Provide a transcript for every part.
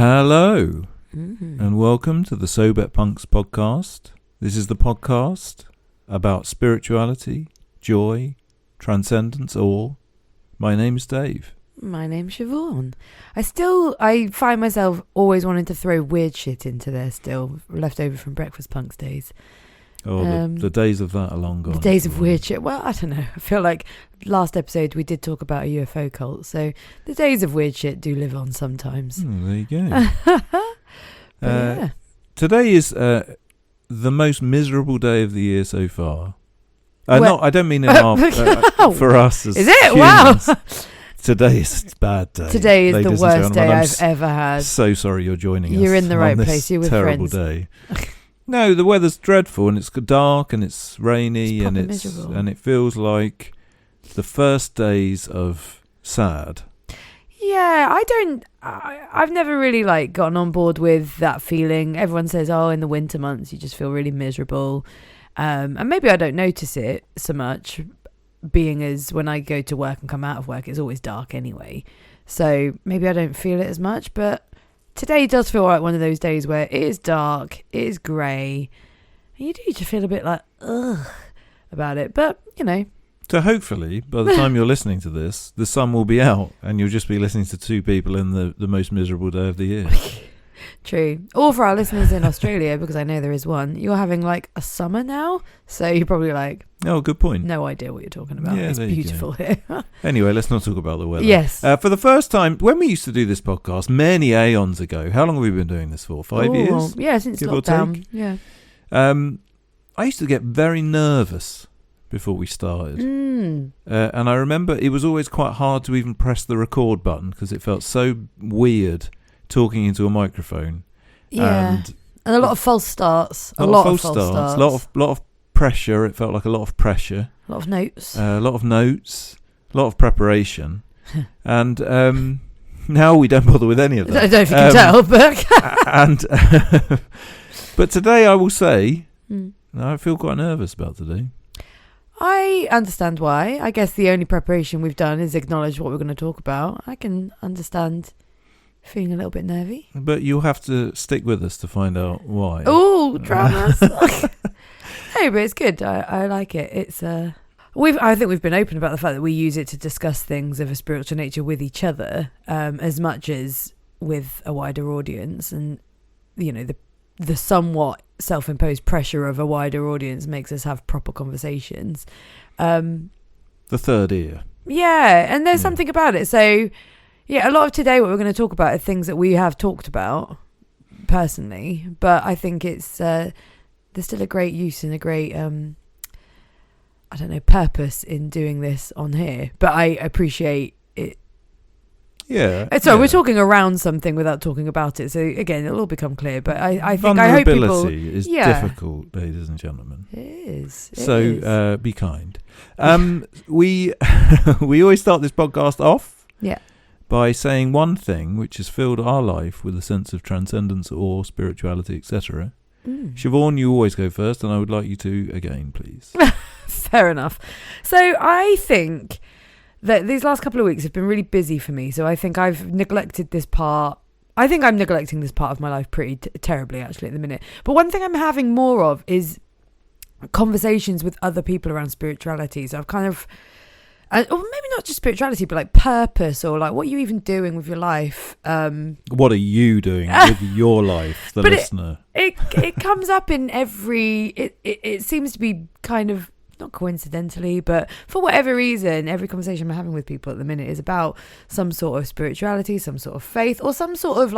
Hello, and welcome to the Sober Punks podcast. This is the podcast about spirituality, joy, transcendence, awe. My name is Dave. My name's Siobhan. I find myself always wanting to throw weird shit into there still, left over from Breakfast Punks days. Oh, the days of that are long gone. The days of weird shit. Well, I don't know. I feel like last episode we did talk about a UFO cult, so the days of weird shit do live on sometimes. There you go. Yeah. Today is the most miserable day of the year so far. I don't mean in our, for us as is it? humans. Wow. Today is a bad day. Today is the worst day I've ever had. So sorry you're joining us. You're in the right place. You're with terrible friends. Day. No, the weather's dreadful and it's dark and it's rainy and it feels like the first days of sad. Yeah, I've never really gotten on board with that feeling. Everyone says, oh, in the winter months you just feel really miserable. And maybe I don't notice it so much, being as when I go to work and come out of work, it's always dark anyway. So maybe I don't feel it as much, but today does feel like one of those days where it is dark, it is grey, and you do just feel a bit like, ugh, about it. But, you know. So hopefully, by the time you're listening to this, the sun will be out and you'll just be listening to two people in the most miserable day of the year. True. Or for our listeners in Australia, because I know there is one, you're having a summer now, so you're probably oh, good point. No idea what you're talking about. Yeah, it's beautiful here. Anyway, let's not talk about the weather. Yes. For the first time, when we used to do this podcast many aeons ago, how long have we been doing this for? 5 years? Yeah, since give lockdown. Yeah. I used to get very nervous before we started. And I remember it was always quite hard to even press the record button because it felt so weird talking into a microphone. Yeah. And a lot of false starts. A lot of false starts. A lot of pressure. It felt like a lot of pressure. A lot of notes. A lot of notes. A lot of preparation. And now we don't bother with any of that. I don't know if you can tell, but but today I will say I feel quite nervous about today. I understand why. I guess the only preparation we've done is acknowledge what we're going to talk about. I can understand feeling a little bit nervy. But you'll have to stick with us to find out why. Oh, dramas. Hey, but it's good. I like it. It's I think we've been open about the fact that we use it to discuss things of a spiritual nature with each other, as much as with a wider audience. And you know, the somewhat self-imposed pressure of a wider audience makes us have proper conversations. The third ear. Yeah, and there's something about it. So yeah, a lot of today what we're going to talk about are things that we have talked about personally, but I think it's there's still a great use and a great purpose in doing this on here. But I appreciate it. Yeah. We're talking around something without talking about it. So again, it'll all become clear. But I think I hope people. Vulnerability is difficult, ladies and gentlemen. It is. So be kind. We always start this podcast off. Yeah. By saying one thing which has filled our life with a sense of transcendence or spirituality, etc. Siobhan, you always go first, and I would like you to again, please. Fair enough. So I think that these last couple of weeks have been really busy for me. So I think I've neglected this part. I think I'm neglecting this part of my life pretty terribly, actually, at the minute. But one thing I'm having more of is conversations with other people around spirituality. So I've kind of... or maybe not just spirituality, but purpose, or what are you even doing with your life? What are you doing with your life, the listener? It comes up in every... It seems to be kind of, not coincidentally, but for whatever reason, every conversation I'm having with people at the minute is about some sort of spirituality, some sort of faith, or some sort of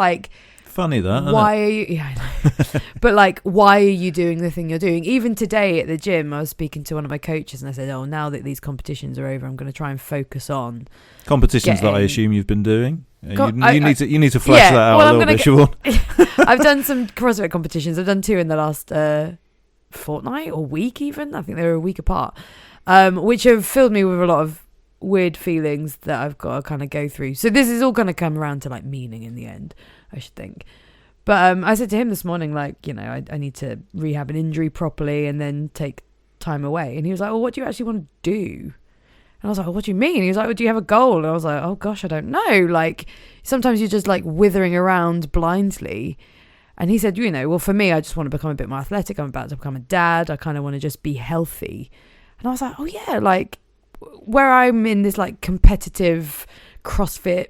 funny that, why are you? Yeah, I know. But why are you doing the thing you're doing? Even today at the gym, I was speaking to one of my coaches, and I said, "Oh, now that these competitions are over, I'm going to try and focus on competitions that I assume you've been doing." You need to flesh that out a little bit, Siobhan. I've done some CrossFit competitions. I've done 2 in the last fortnight or week, even. I think they were a week apart, which have filled me with a lot of weird feelings that I've got to kind of go through. So this is all going to come around to meaning in the end, I should think. But I said to him this morning, I need to rehab an injury properly and then take time away. And he was like, well, what do you actually want to do? And I was like, what do you mean? He was like, well, do you have a goal? And I was like, oh gosh, I don't know. Like, sometimes you're just like withering around blindly. And he said, you know, well, for me, I just want to become a bit more athletic. I'm about to become a dad. I kind of want to just be healthy. And I was like, oh yeah, like where I'm in this like competitive CrossFit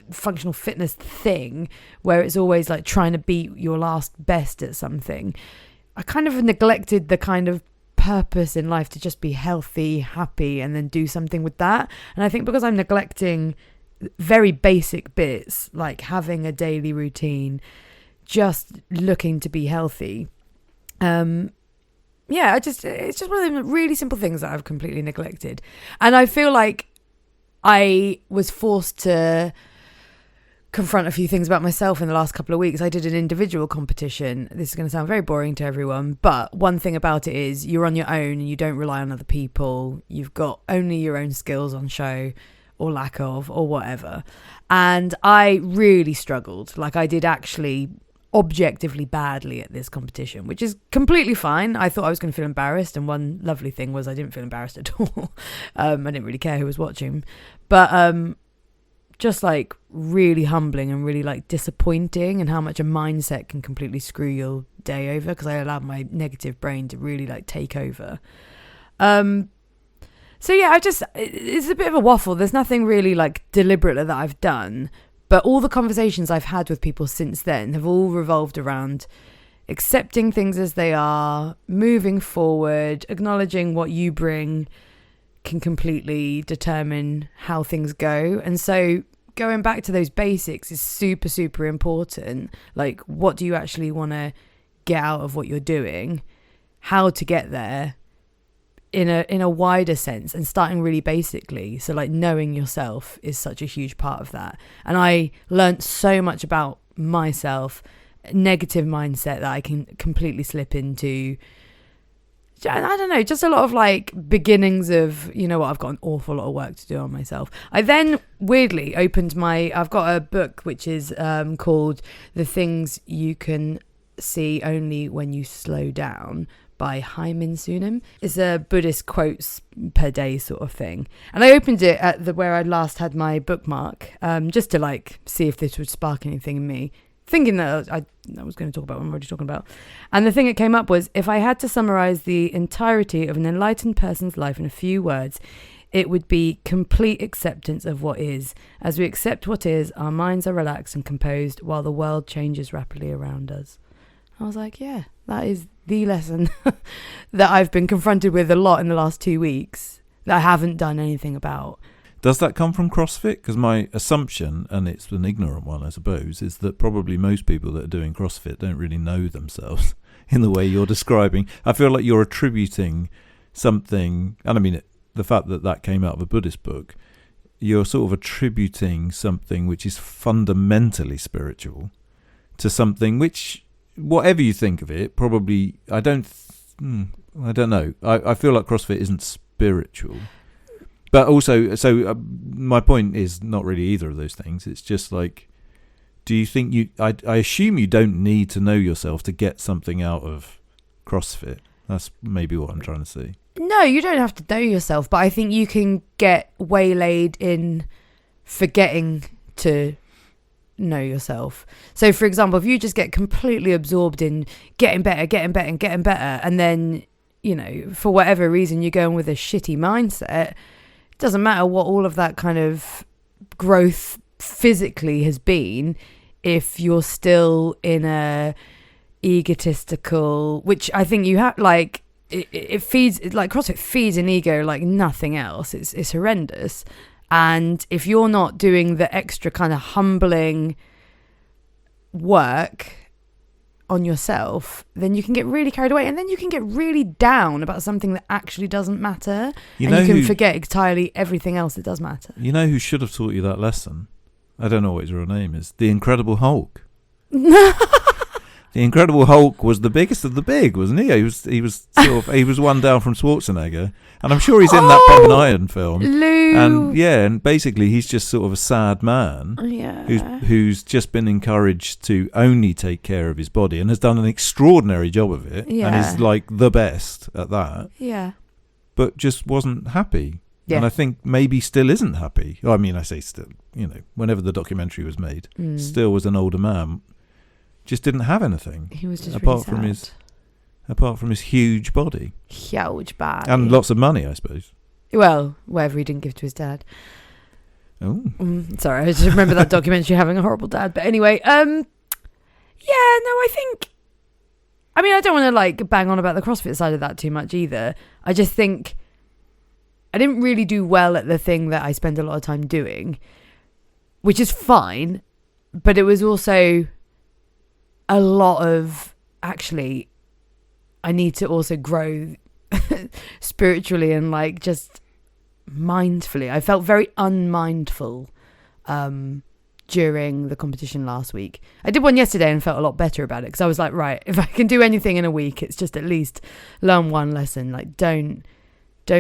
functional fitness thing where it's always like trying to beat your last best at something, I kind of neglected the kind of purpose in life to just be healthy, happy, and then do something with that. And I think because I'm neglecting very basic bits like having a daily routine, just looking to be healthy, it's just one of the really simple things that I've completely neglected. And I feel like I was forced to confront a few things about myself in the last couple of weeks. I did an individual competition. This is going to sound very boring to everyone, but one thing about it is you're on your own and you don't rely on other people. You've got only your own skills on show, or lack of, or whatever. And I really struggled. Like, I did actually objectively badly at this competition, which is completely fine. I thought I was going to feel embarrassed, and one lovely thing was I didn't feel embarrassed at all. I didn't really care who was watching, but just like really humbling and really like disappointing, and how much a mindset can completely screw your day over, because I allowed my negative brain to really like take over. So yeah, it's a bit of a waffle. There's nothing really like deliberate that I've done, but all the conversations I've had with people since then have all revolved around accepting things as they are, moving forward, acknowledging what you bring can completely determine how things go. And so going back to those basics is super, super important. Like, what do you actually want to get out of what you're doing? How to get there in a wider sense, and starting really basically. So like knowing yourself is such a huge part of that. And I learned so much about myself, negative mindset that I can completely slip into. I don't know, just a lot of like beginnings of, you know what, I've got an awful lot of work to do on myself. I then weirdly opened I've got a book which is called The Things You Can See Only When You Slow Down by Hyman Sunim. It's a Buddhist quotes per day sort of thing. And I opened it at where I last had my bookmark, just to like see if this would spark anything in me, thinking that I was going to talk about what I'm already talking about. And the thing that came up was, if I had to summarize the entirety of an enlightened person's life in a few words, it would be complete acceptance of what is. As we accept what is, our minds are relaxed and composed while the world changes rapidly around us. I was like, yeah, that is the lesson that I've been confronted with a lot in the last 2 weeks that I haven't done anything about. Does that come from CrossFit? Because my assumption, and it's an ignorant one, I suppose, is that probably most people that are doing CrossFit don't really know themselves in the way you're describing. I feel like you're attributing something, and I mean, the fact that came out of a Buddhist book, you're sort of attributing something which is fundamentally spiritual to something which, whatever you think of it, probably, I don't know. I feel like CrossFit isn't spiritual. But also, my point is not really either of those things. It's just like, do you think I assume you don't need to know yourself to get something out of CrossFit. That's maybe what I'm trying to say. No, you don't have to know yourself, but I think you can get waylaid in forgetting to know yourself. So, for example, if you just get completely absorbed in getting better, and then, you know, for whatever reason, you're going with a shitty mindset, it doesn't matter what all of that kind of growth physically has been, if you're still in a egotistical, which I think you have, like, it feeds, like CrossFit feeds an ego like nothing else. It's horrendous. And if you're not doing the extra kind of humbling work on yourself, then you can get really carried away, and then you can get really down about something that actually doesn't matter. You can forget entirely everything else that does matter. You know who should have taught you that lesson? I don't know what his real name is. The Incredible Hulk. The Incredible Hulk was the biggest of the big, wasn't he? He was one down from Schwarzenegger, and I'm sure he's in that Bob and Iron film. Lou. And basically he's just sort of a sad man, who's just been encouraged to only take care of his body, and has done an extraordinary job of it, and is like the best at that. Yeah. But just wasn't happy. Yeah. And I think maybe still isn't happy. I mean, I say still, whenever the documentary was made, still was an older man, just didn't have anything. He was just apart really from his huge body. Huge body. And lots of money, I suppose. Well, whatever he didn't give to his dad. Oh. Sorry, I just remember that documentary having a horrible dad. But anyway, I don't want to bang on about the CrossFit side of that too much either. I just think I didn't really do well at the thing that I spend a lot of time doing, which is fine, but it was also a lot of, actually, I need to also grow spiritually and just mindfully. I felt very unmindful during the competition last week. I did one yesterday and felt a lot better about it because I was like, right, if I can do anything in a week, it's just at least learn one lesson. Don't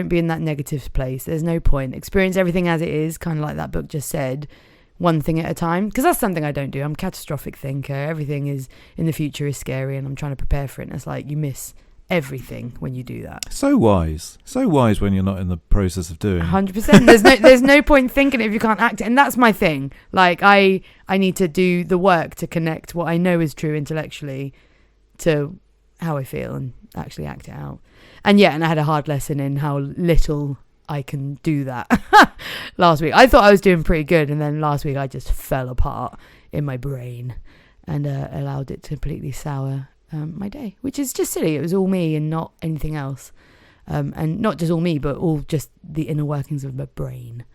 be in that negative place. There's no point. Experience everything as it is, kind of like that book just said, one thing at a time. Because that's something I don't do. I'm a catastrophic thinker. Everything is in the future is scary and I'm trying to prepare for it. And it's you miss everything when you do that. So wise when you're not in the process of doing 100%. There's no point thinking it if you can't act it, and that's my thing. I need to do the work to connect what I know is true intellectually to how I feel and actually act it out. And I had a hard lesson in how little I can do that last week. I thought I was doing pretty good, and then last week I just fell apart in my brain and allowed it to completely sour my day, which is just silly. It was all me and not anything else, and not just all me, but all just the inner workings of my brain.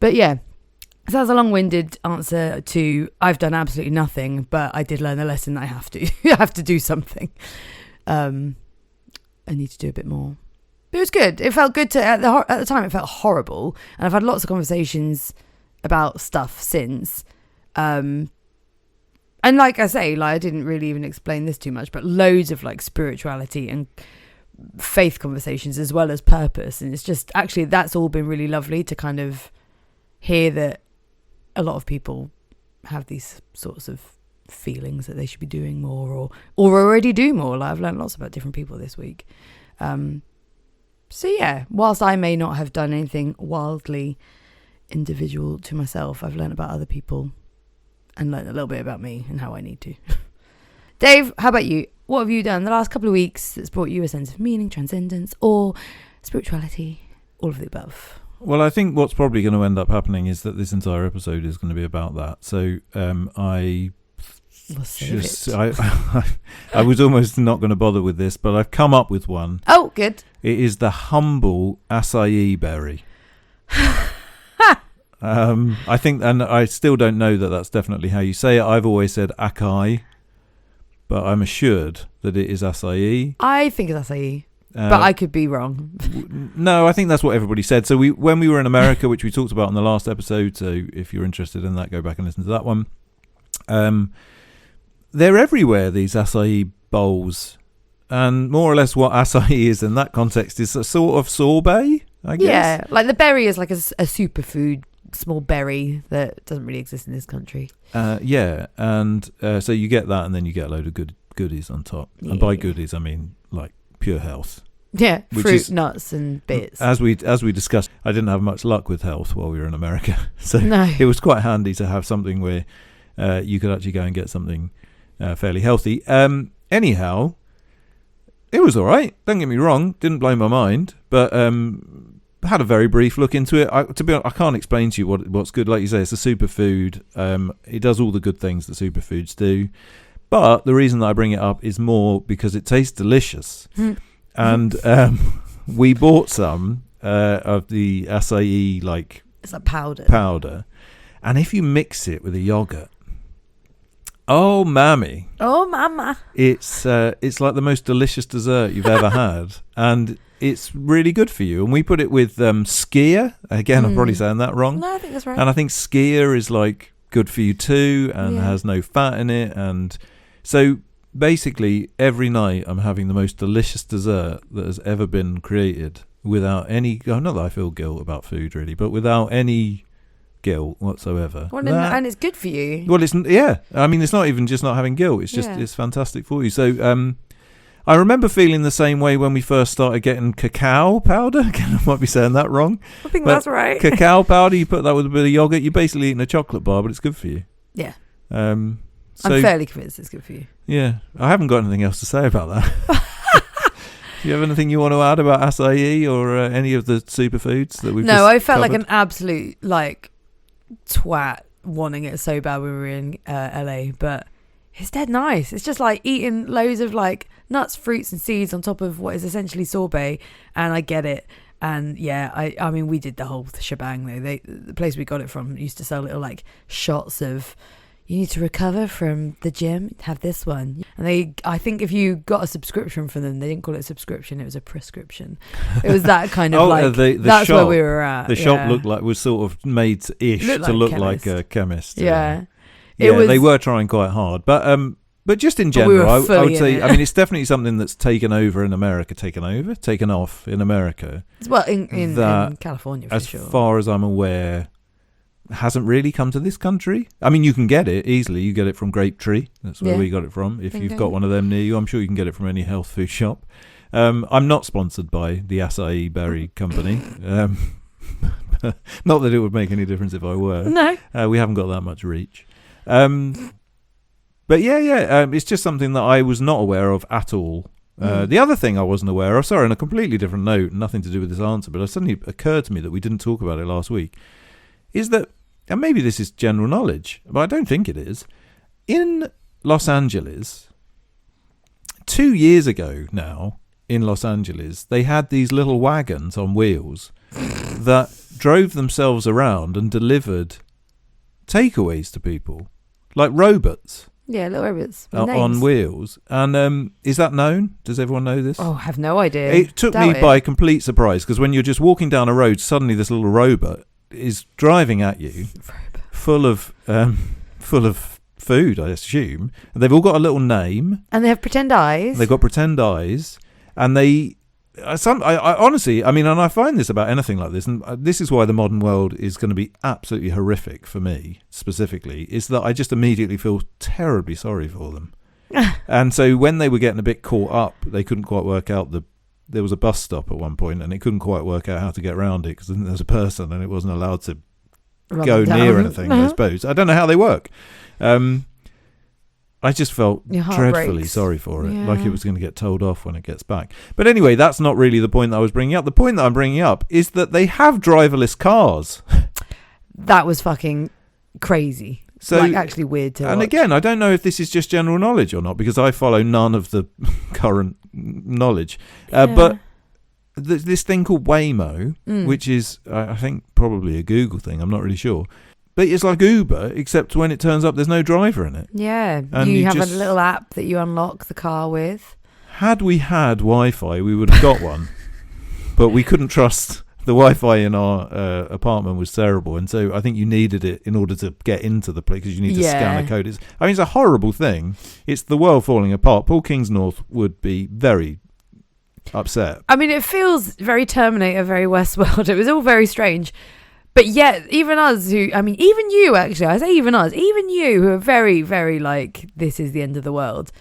But so that's a long-winded answer to I've done absolutely nothing, but I did learn the lesson that I have to I have to do something. I need to do a bit more. But it was good. It felt good at the time. It felt horrible, and I've had lots of conversations about stuff since. And like I say, I didn't really even explain this too much, but loads of spirituality and faith conversations as well as purpose. And it's just, actually, that's all been really lovely to kind of hear that a lot of people have these sorts of feelings that they should be doing more or already do more. I've learned lots about different people this week. Whilst I may not have done anything wildly individual to myself, I've learned about other people and learn a little bit about me and how I need to. Dave, how about you? What have you done the last couple of weeks that's brought you a sense of meaning, transcendence, or spirituality? All of the above. Well, I think what's probably going to end up happening is that this entire episode is going to be about that. So I was almost not going to bother with this, but I've come up with one. Oh, good. It is the humble acai berry. I think, and I still don't know that that's definitely how you say it. I've always said acai, but I'm assured that it is acai. I think it's acai, but I could be wrong. No, I think that's what everybody said. So when we were in America, which we talked about in the last episode, so if you're interested in that, go back and listen to that one. They're everywhere, these acai bowls. And more or less what acai is in that context is a sort of sorbet, I guess. Yeah, the berry is a superfood, small berry that doesn't really exist in this country. And so you get that, and then you get a load of goodies on top. Yeah. And by goodies, I mean pure health. Yeah, fruit, nuts, and bits. As we discussed, I didn't have much luck with health while we were in America, so no. It was quite handy to have something where you could actually go and get something fairly healthy. Anyhow, it was all right. Don't get me wrong; didn't blow my mind, but had a very brief look into it. To be honest, I can't explain to you what's good. Like you say, it's a superfood. It does all the good things that superfoods do. But the reason that I bring it up is more because it tastes delicious. And we bought some of the acai, it's like powder. And if you mix it with a yogurt, oh mammy, oh mama, it's like the most delicious dessert you've ever had, and it's really good for you. And we put it with skyr. Again, I'm probably saying that wrong. No, I think that's right. And I think skyr is good for you too, and has no fat in it. And so basically every night I'm having the most delicious dessert that has ever been created without any, not that I feel guilt about food really, but without any guilt whatsoever. Well, and it's good for you. Well, I mean, it's not even just not having guilt. It's just, it's fantastic for you. So I remember feeling the same way when we first started getting cacao powder. Again, I might be saying that wrong. I think that's right. Cacao powder, you put that with a bit of yogurt, you're basically eating a chocolate bar, but it's good for you. Yeah. So, I'm fairly convinced it's good for you. Yeah. I haven't got anything else to say about that. Do you have anything you want to add about acai or any of the superfoods that we've just I felt like covered? an absolute twat wanting it so bad when we were in LA, but it's dead nice. It's just like eating loads of nuts, fruits and seeds on top of what is essentially sorbet, and I get it. And yeah, I mean we did the whole shebang though. The place we got it from used to sell little shots of, you need to recover from the gym, have this one. And I think if you got a subscription from them, they didn't call it a subscription, it was a prescription. It was that kind of the that's shop, where we were at. The shop was sort of made-ish to look like a chemist. Yeah. They were trying quite hard. But just in general, I would say, I mean, it's definitely something that's taken off in America. Well, in California, for sure. As far as I'm aware, hasn't really come to this country. I mean, you can get it easily. You get it from Grape Tree. That's where we got it from. If you've got one of them near you, I'm sure you can get it from any health food shop. I'm not sponsored by the acai berry company. Not that it would make any difference if I were. No. We haven't got that much reach. But it's just something that I was not aware of at all. The other thing I wasn't aware of, sorry, on a completely different note, nothing to do with this answer, but it suddenly occurred to me that we didn't talk about it last week, is that, and maybe this is general knowledge, but I don't think it is, in Los Angeles, 2 years ago now, in Los Angeles, they had these little wagons on wheels that drove themselves around and delivered takeaways to people, like robots. Yeah, little robots on wheels. And is that known? Does everyone know this? Oh, I have no idea. It took me by complete surprise, because when you're just walking down a road, suddenly this little robot is driving at you, full of food, I assume. And they've all got a little name, and they have pretend eyes. They've got pretend eyes, and they. I honestly, I mean, and I find this about anything like this, and this is why the modern world is going to be absolutely horrific for me specifically, is that I just immediately feel terribly sorry for them. And so when they were getting a bit caught up, they couldn't quite work out there was a bus stop at one point, and it couldn't quite work out how to get around it because there was a person and it wasn't allowed to go near anything. I suppose I don't know how they work. I just felt dreadfully sorry for it, like it was going to get told off when it gets back. But anyway, that's not really the point that I was bringing up. The point that I'm bringing up is that they have driverless cars. That was fucking crazy. So, actually weird to watch. Again, I don't know if this is just general knowledge or not, because I follow none of the current knowledge. But this thing called Waymo, which is, I think, probably a Google thing. I'm not really sure. But it's like Uber, except when it turns up, there's no driver in it. Yeah, and you have a little app that you unlock the car with. Had we had Wi-Fi, we would have got one. But we couldn't trust. The Wi-Fi in our apartment was terrible, and so I think you needed it in order to get into the place, because you need to scan a code. It's a horrible thing. It's the world falling apart. Paul Kingsnorth would be very upset. I mean, it feels very Terminator, very Westworld. It was all very strange. But yet, even us even you, actually, I say even us, even you, who are very, very this is the end of the world,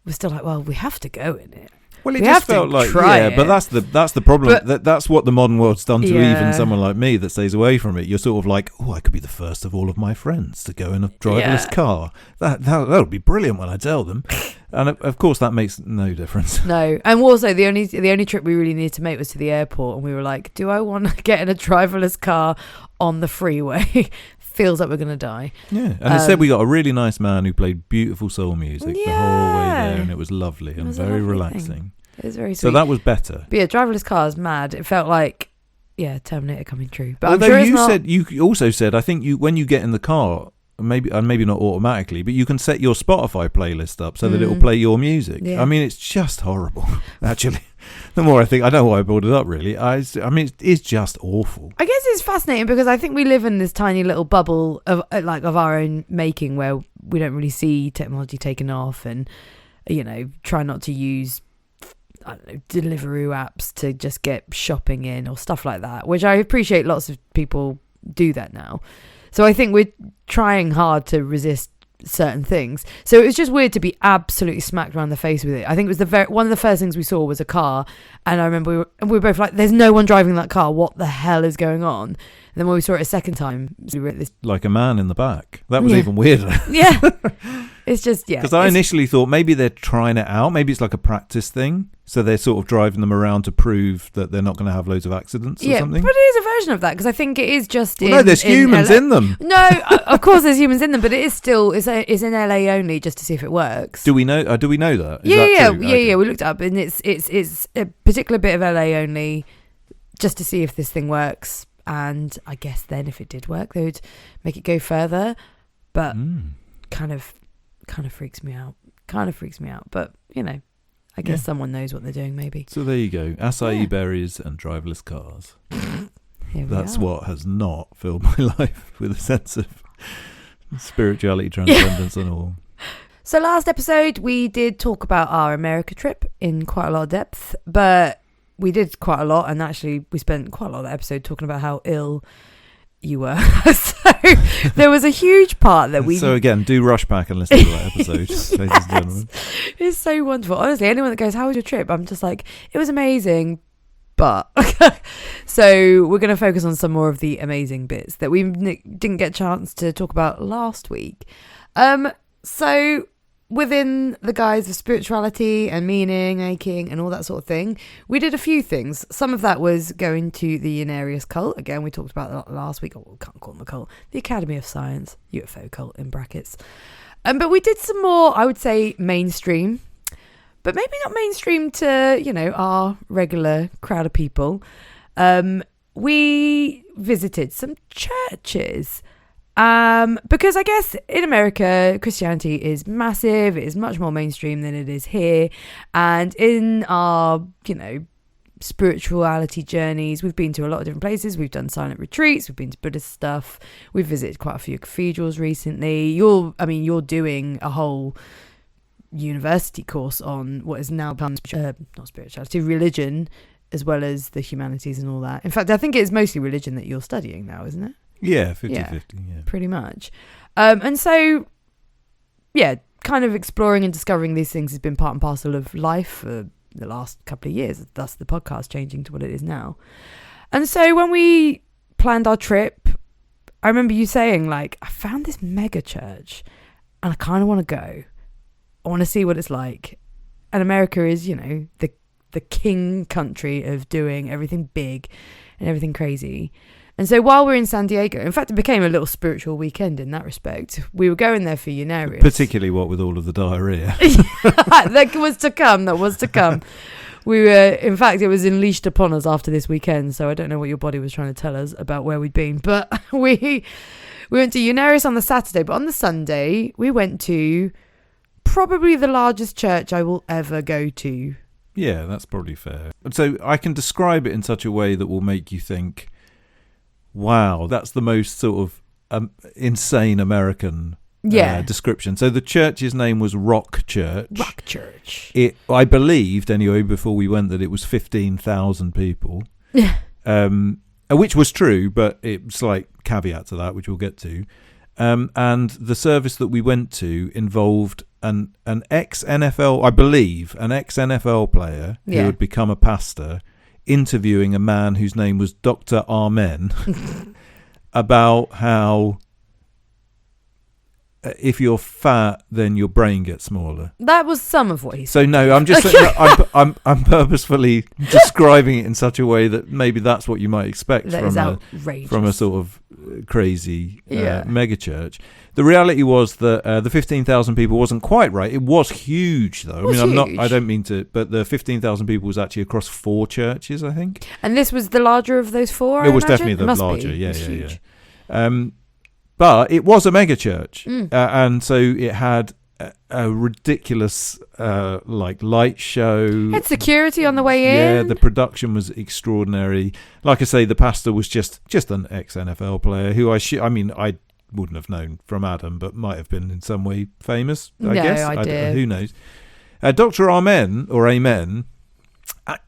we're still like, well, we have to go in it. Well, it just felt like, but that's the problem. That's what the modern world's done to even someone like me that stays away from it. You're sort of like, oh, I could be the first of all of my friends to go in a driverless car. That'll be brilliant when I tell them. And of course, that makes no difference. No, and also the only trip we really needed to make was to the airport, and we were like, do I want to get in a driverless car on the freeway? Feels like we're going to die. Yeah, and instead we got a really nice man who played beautiful soul music the whole way there, and it was lovely and very relaxing. It was very sweet. So that was better. But yeah, driverless cars, mad. It felt like, Terminator coming true. But although I'm sure you also said, I think when you get in the car, maybe not automatically, but you can set your Spotify playlist up so that it will play your music. Yeah. I mean, it's just horrible, actually. The more I think, I don't know why I brought it up, really. I mean, it's just awful. I guess it's fascinating because I think we live in this tiny little bubble of our own making, where we don't really see technology taking off, and try not to use Deliveroo apps to just get shopping in or stuff like that, which I appreciate. Lots of people do that now. So I think we're trying hard to resist certain things. So it was just weird to be absolutely smacked around the face with it. I think it was one of the first things we saw was a car, and I remember we were both like, there's no one driving that car, what the hell is going on? And then when we saw it a second time, we were at this, like a man in the back. That was even weirder. Yeah. It's just, because I initially thought maybe they're trying it out, maybe it's like a practice thing, so they're sort of driving them around to prove that they're not going to have loads of accidents or something. But it is a version of that, because I think it is just no, there's humans in them. No, of course there's humans in them, but it is still it's in LA only, just to see if it works. Do we know that? Yeah, we looked it up, and it's a particular bit of LA only, just to see if this thing works. And I guess then if it did work, they would make it go further. But kind of freaks me out. But, I guess someone knows what they're doing, maybe. So there you go. Acai berries and driverless cars. That's what has not filled my life with a sense of spirituality, transcendence and all. So last episode, we did talk about our America trip in quite a lot of depth. But we did quite a lot. And actually, we spent quite a lot of the episode talking about how ill you were. So there was a huge part that we... So again, do rush back and listen to that episode, ladies and gentlemen. It's so wonderful. Honestly, anyone that goes, how was your trip? I'm just like, it was amazing, but... So we're going to focus on some more of the amazing bits that we didn't get a chance to talk about last week. So within the guise of spirituality and meaning making and all that sort of thing, we did a few things. Some of that was going to the Unarius cult. Again, we talked about that last week. We can't call them a cult. The Academy of Science, UFO cult in brackets. But we did some more, I would say, mainstream, but maybe not mainstream to, our regular crowd of people. We visited some churches. Because I guess in America, Christianity is massive. It is much more mainstream than it is here. And in our, spirituality journeys, we've been to a lot of different places. We've done silent retreats. We've been to Buddhist stuff. We've visited quite a few cathedrals recently. You're doing a whole university course on what is now become not spirituality, religion, as well as the humanities and all that. In fact, I think it's mostly religion that you're studying now, isn't it? Yeah, 50-50, yeah. Pretty much. And so, kind of exploring and discovering these things has been part and parcel of life for the last couple of years, thus the podcast changing to what it is now. And so when we planned our trip, I remember you saying, I found this mega church and I kind of want to go. I want to see what it's like. And America is, the king country of doing everything big and everything crazy. And so while we're in San Diego, in fact, it became a little spiritual weekend in that respect. We were going there for Unarius. Particularly what with all of the diarrhea. That was to come. We were, in fact, it was unleashed upon us after this weekend. So I don't know what your body was trying to tell us about where we'd been. But we went to Unarius on the Saturday. But on the Sunday, we went to probably the largest church I will ever go to. Yeah, that's probably fair. So I can describe it in such a way that will make you think, wow, that's the most sort of insane American description. So the church's name was Rock Church. Rock Church. I believed, anyway, before we went, that it was 15,000 people. Yeah. Which was true, but it's like caveat to that, which we'll get to. And the service that we went to involved an ex-NFL, I believe, an ex-NFL player who had become a pastor, interviewing a man whose name was Dr. Amen about how if you're fat, then your brain gets smaller. That was some of what he said. So no, I'm just saying, I'm purposefully describing it in such a way that maybe that's what you might expect from a sort of crazy mega church. The reality was that the 15,000 people wasn't quite right. It was huge, though. I don't mean to, but the 15,000 people was actually across 4 churches, I think. And this was the larger of those 4. It was definitely the larger. Yeah. But it was a mega church, and so it had a ridiculous light show. Had security on the way in. Yeah, the production was extraordinary. Like I say, the pastor was just an ex-NFL player who I wouldn't have known from Adam, but might have been in some way famous, I guess. I did. Who knows? Dr. Amen,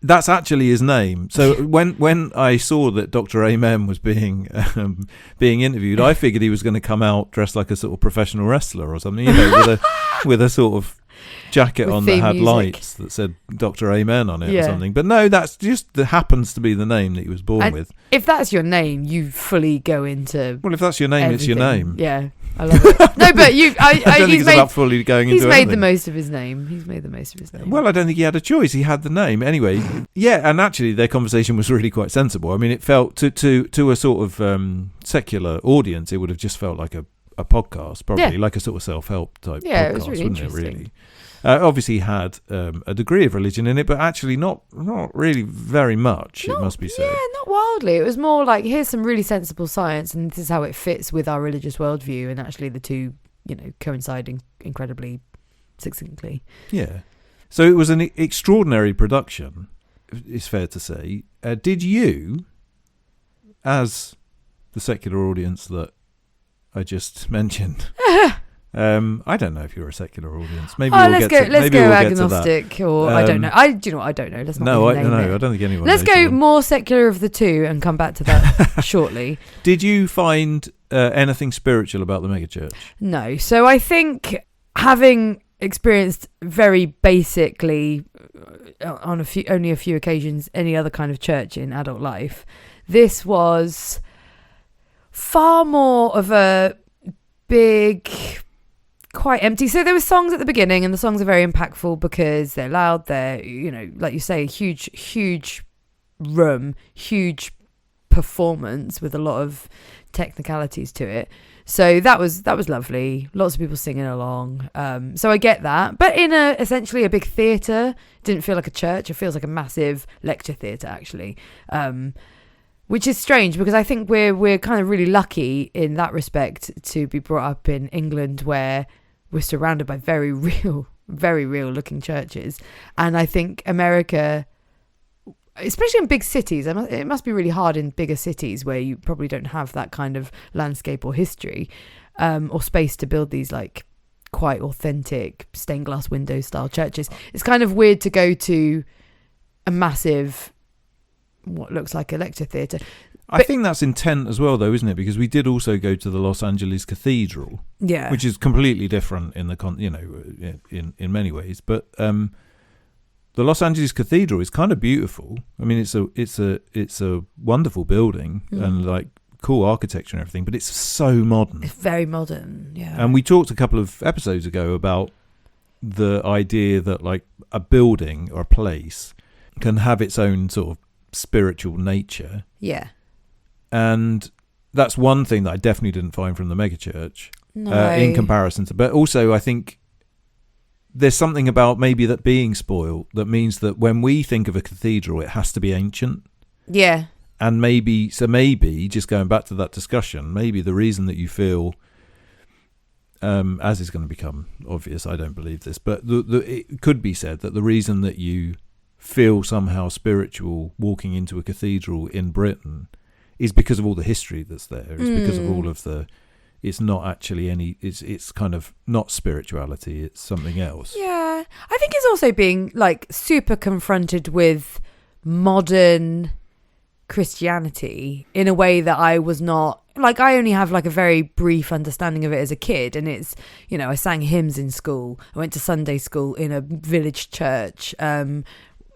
That's actually his name. So when I saw that Dr. Amen was being interviewed, I figured he was going to come out dressed like a sort of professional wrestler or something, with a sort of jacket with on that had music. lights that said Dr. Amen on it or something. But no, that's just that happens to be the name that he was born with. If that's your name, you fully go into. Well, if that's your name, everything. it's your name. Yeah. I love it. No, but I don't think it's about fully going into He's made anything. the most of his name. Well, I don't think he had a choice. He had the name anyway. Yeah, and actually, their conversation was really quite sensible. I mean, it felt to a sort of secular audience, it would have just felt like a podcast, probably like a sort of self-help type podcast, it was really wouldn't it? interesting. Really, obviously had a degree of religion in it, but actually not really very much. It must be said. Yeah, not wildly. It was more like, here's some really sensible science, and this is how it fits with our religious worldview, and actually the two, coinciding incredibly succinctly. Yeah. So it was an extraordinary production, it's fair to say. Did you, as the secular audience that I just mentioned, I don't know if you're a secular audience. Maybe let's go agnostic, or I don't know. I don't know. Let's not. I don't think anyone. Let's knows go more secular of the two and come back to that shortly. Did you find anything spiritual about the megachurch? No. So I think, having experienced very basically on only a few occasions any other kind of church in adult life, this was far more of a big, quite empty. So there were songs at the beginning, and the songs are very impactful because they're loud. They're, like you say, huge room, huge performance with a lot of technicalities to it. So that was lovely. Lots of people singing along. So I get that, but in essentially a big theatre, didn't feel like a church. It feels like a massive lecture theatre, actually. Which is strange, because I think we're kind of really lucky in that respect to be brought up in England, where we're surrounded by very real looking churches. And I think America, especially in big cities, it must be really hard in bigger cities where you probably don't have that kind of landscape or history, or space to build these like quite authentic stained glass window style churches. It's kind of weird to go to a massive, what looks like a lecture theatre. I think that's intent as well, though, isn't it? Because we did also go to the Los Angeles Cathedral, which is completely different in the in many ways. But the Los Angeles Cathedral is kind of beautiful. I mean, it's a wonderful building and like cool architecture and everything, but it's so modern. It's very modern, yeah. And we talked a couple of episodes ago about the idea that like a building or a place can have its own sort of spiritual nature. Yeah. And that's one thing that I definitely didn't find from the megachurch in comparison to, but also I think there's something about maybe that being spoiled that means that when we think of a cathedral, it has to be ancient. Yeah. And maybe just going back to that discussion, maybe the reason that you feel, as is going to become obvious, I don't believe this, but it could be said that the reason that you feel somehow spiritual walking into a cathedral in Britain is because of all the history that's there. It's because of all of the, it's not actually it's kind of not spirituality, it's something else. Yeah. I think it's also being like super confronted with modern Christianity in a way that I was not, like, I only have like a very brief understanding of it as a kid, and it's, I sang hymns in school, I went to Sunday school in a village church, I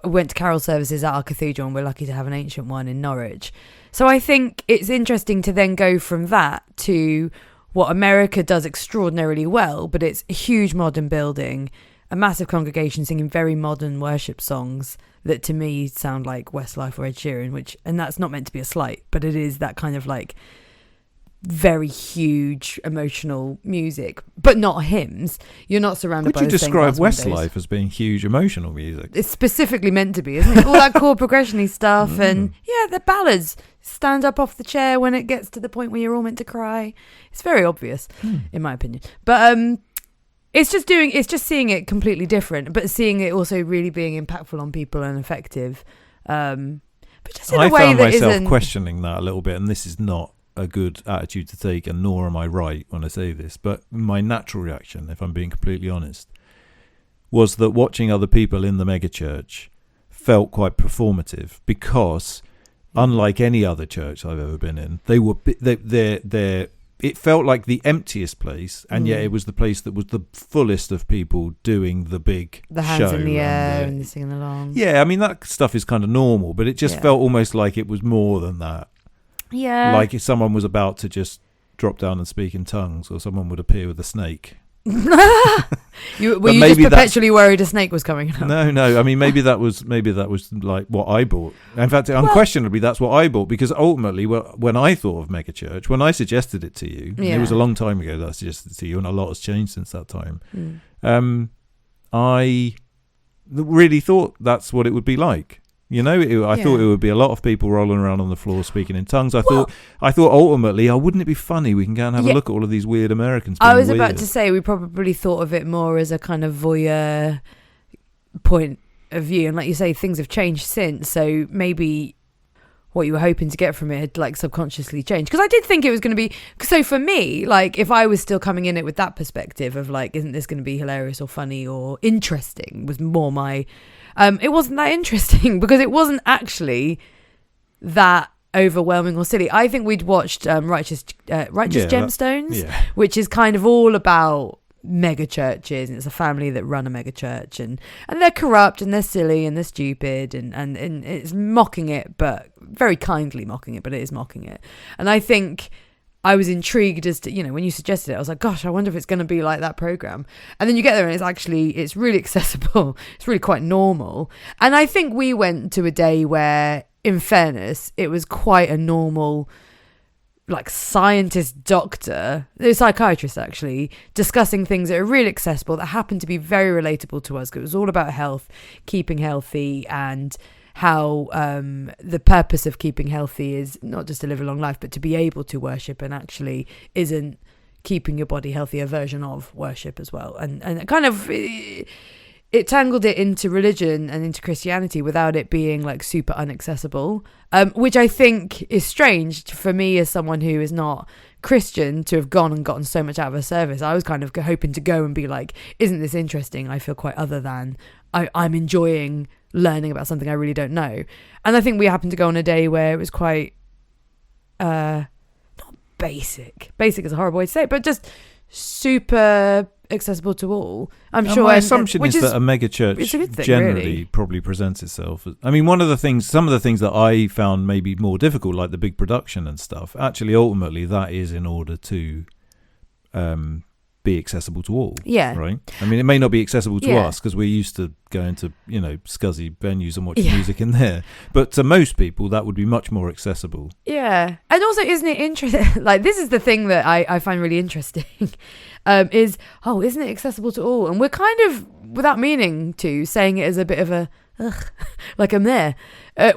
went to carol services at our cathedral, and we're lucky to have an ancient one in Norwich. So I think it's interesting to then go from that to what America does extraordinarily well, but it's a huge modern building, a massive congregation singing very modern worship songs that to me sound like Westlife or Ed Sheeran, and that's not meant to be a slight, but it is that kind of like very huge emotional music, but not hymns. You're not surrounded by the same Would you describe glass Westlife windows. as being huge emotional music? It's specifically meant to be, isn't it? All that chord progression-y stuff, and the ballads. Stand up off the chair when it gets to the point where you're all meant to cry. It's very obvious, in my opinion. But it's just seeing it completely different, but seeing it also really being impactful on people and effective. But just in a way that isn't. I found myself questioning that a little bit, and this is not a good attitude to take, and nor am I right when I say this, but my natural reaction, if I'm being completely honest, was that watching other people in the megachurch felt quite performative because, unlike any other church I've ever been in, it felt like the emptiest place, and yet it was the place that was the fullest of people doing the big the hands show in the air and singing along. Yeah, I mean, that stuff is kind of normal, but it just felt almost like it was more than that. Yeah. Like if someone was about to just drop down and speak in tongues, or someone would appear with a snake. You just perpetually worried a snake was coming up? No. I mean, maybe that was like what I bought. In fact, unquestionably, that's what I bought, because ultimately, when I thought of megachurch, when I suggested it to you, it was a long time ago that I suggested it to you, and a lot has changed since that time. I really thought that's what it would be like. You know, I thought it would be a lot of people rolling around on the floor speaking in tongues. I thought ultimately, wouldn't it be funny? We can go and have a look at all of these weird Americans. I was about to say, we probably thought of it more as a kind of voyeur point of view. And like you say, things have changed since. So maybe what you were hoping to get from it had like subconsciously changed. Because I did think it was going to be... So for me, like if I was still coming in it with that perspective of like, isn't this going to be hilarious or funny or interesting, was more my... it wasn't that interesting because it wasn't actually that overwhelming or silly. I think we'd watched Righteous Gemstones, which is kind of all about mega churches, and it's a family that run a mega church, and they're corrupt and they're silly and they're stupid, and it's mocking it, but very kindly mocking it, but it is mocking it. And I think I was intrigued as to, when you suggested it, I was like, gosh, I wonder if it's going to be like that program. And then you get there and it's really accessible. It's really quite normal. And I think we went to a day where, in fairness, it was quite a normal, like scientist, doctor, the psychiatrist actually, discussing things that are really accessible, that happen to be very relatable to us. Because it was all about health, keeping healthy, and how the purpose of keeping healthy is not just to live a long life, but to be able to worship, and actually isn't keeping your body healthy a version of worship as well. And it kind of it tangled it into religion and into Christianity without it being like super inaccessible, which I think is strange for me as someone who is not Christian to have gone and gotten so much out of a service. I was kind of hoping to go and be like, isn't this interesting? I feel quite other than. I'm enjoying learning about something I really don't know. And I think we happened to go on a day where it was quite not basic is a horrible way to say it, but just super accessible to all. I'm sure my assumption is that a mega church generally really probably presents itself as, I mean, some of the things that I found maybe more difficult, like the big production and stuff, actually ultimately that is in order to be accessible to all. Yeah. Right? I mean, it may not be accessible to us because we're used to going to, scuzzy venues and watching music in there. But to most people, that would be much more accessible. Yeah. And also, isn't it interesting? Like, this is the thing that I find really interesting isn't it accessible to all? And we're kind of, without meaning to, saying it as a bit of a, like I'm there.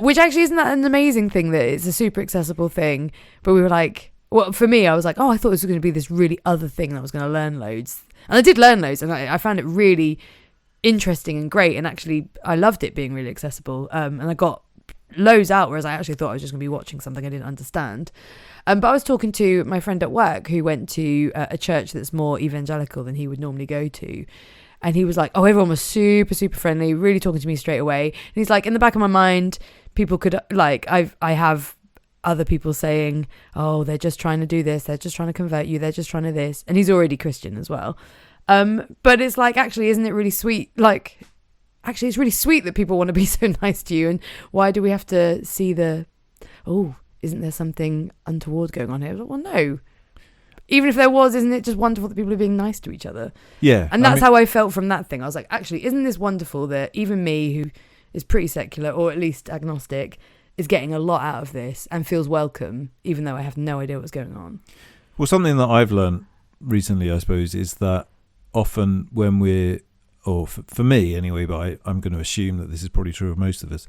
Which actually isn't that an amazing thing that it's a super accessible thing. But we were like, well, for me, I was like, I thought this was going to be this really other thing that I was going to learn loads. And I did learn loads, and I found it really interesting and great. And actually, I loved it being really accessible. And I got loads out, whereas I actually thought I was just going to be watching something I didn't understand. But I was talking to my friend at work who went to a church that's more evangelical than he would normally go to. And he was like, everyone was super, super friendly, really talking to me straight away. And he's like, in the back of my mind, people could, like, I have other people saying, they're just trying to do this, they're just trying to convert you, they're just trying to this. And he's already Christian as well. But it's like, actually, isn't it really sweet? Like, actually, it's really sweet that people want to be so nice to you. And why do we have to see isn't there something untoward going on here? Well, no. Even if there was, isn't it just wonderful that people are being nice to each other? Yeah. And that's how I felt from that thing. I was like, actually, isn't this wonderful that even me, who is pretty secular, or at least agnostic, is getting a lot out of this and feels welcome, even though I have no idea what's going on. Well, something that I've learned recently, I suppose, is that often when for me anyway, but I'm going to assume that this is probably true of most of us,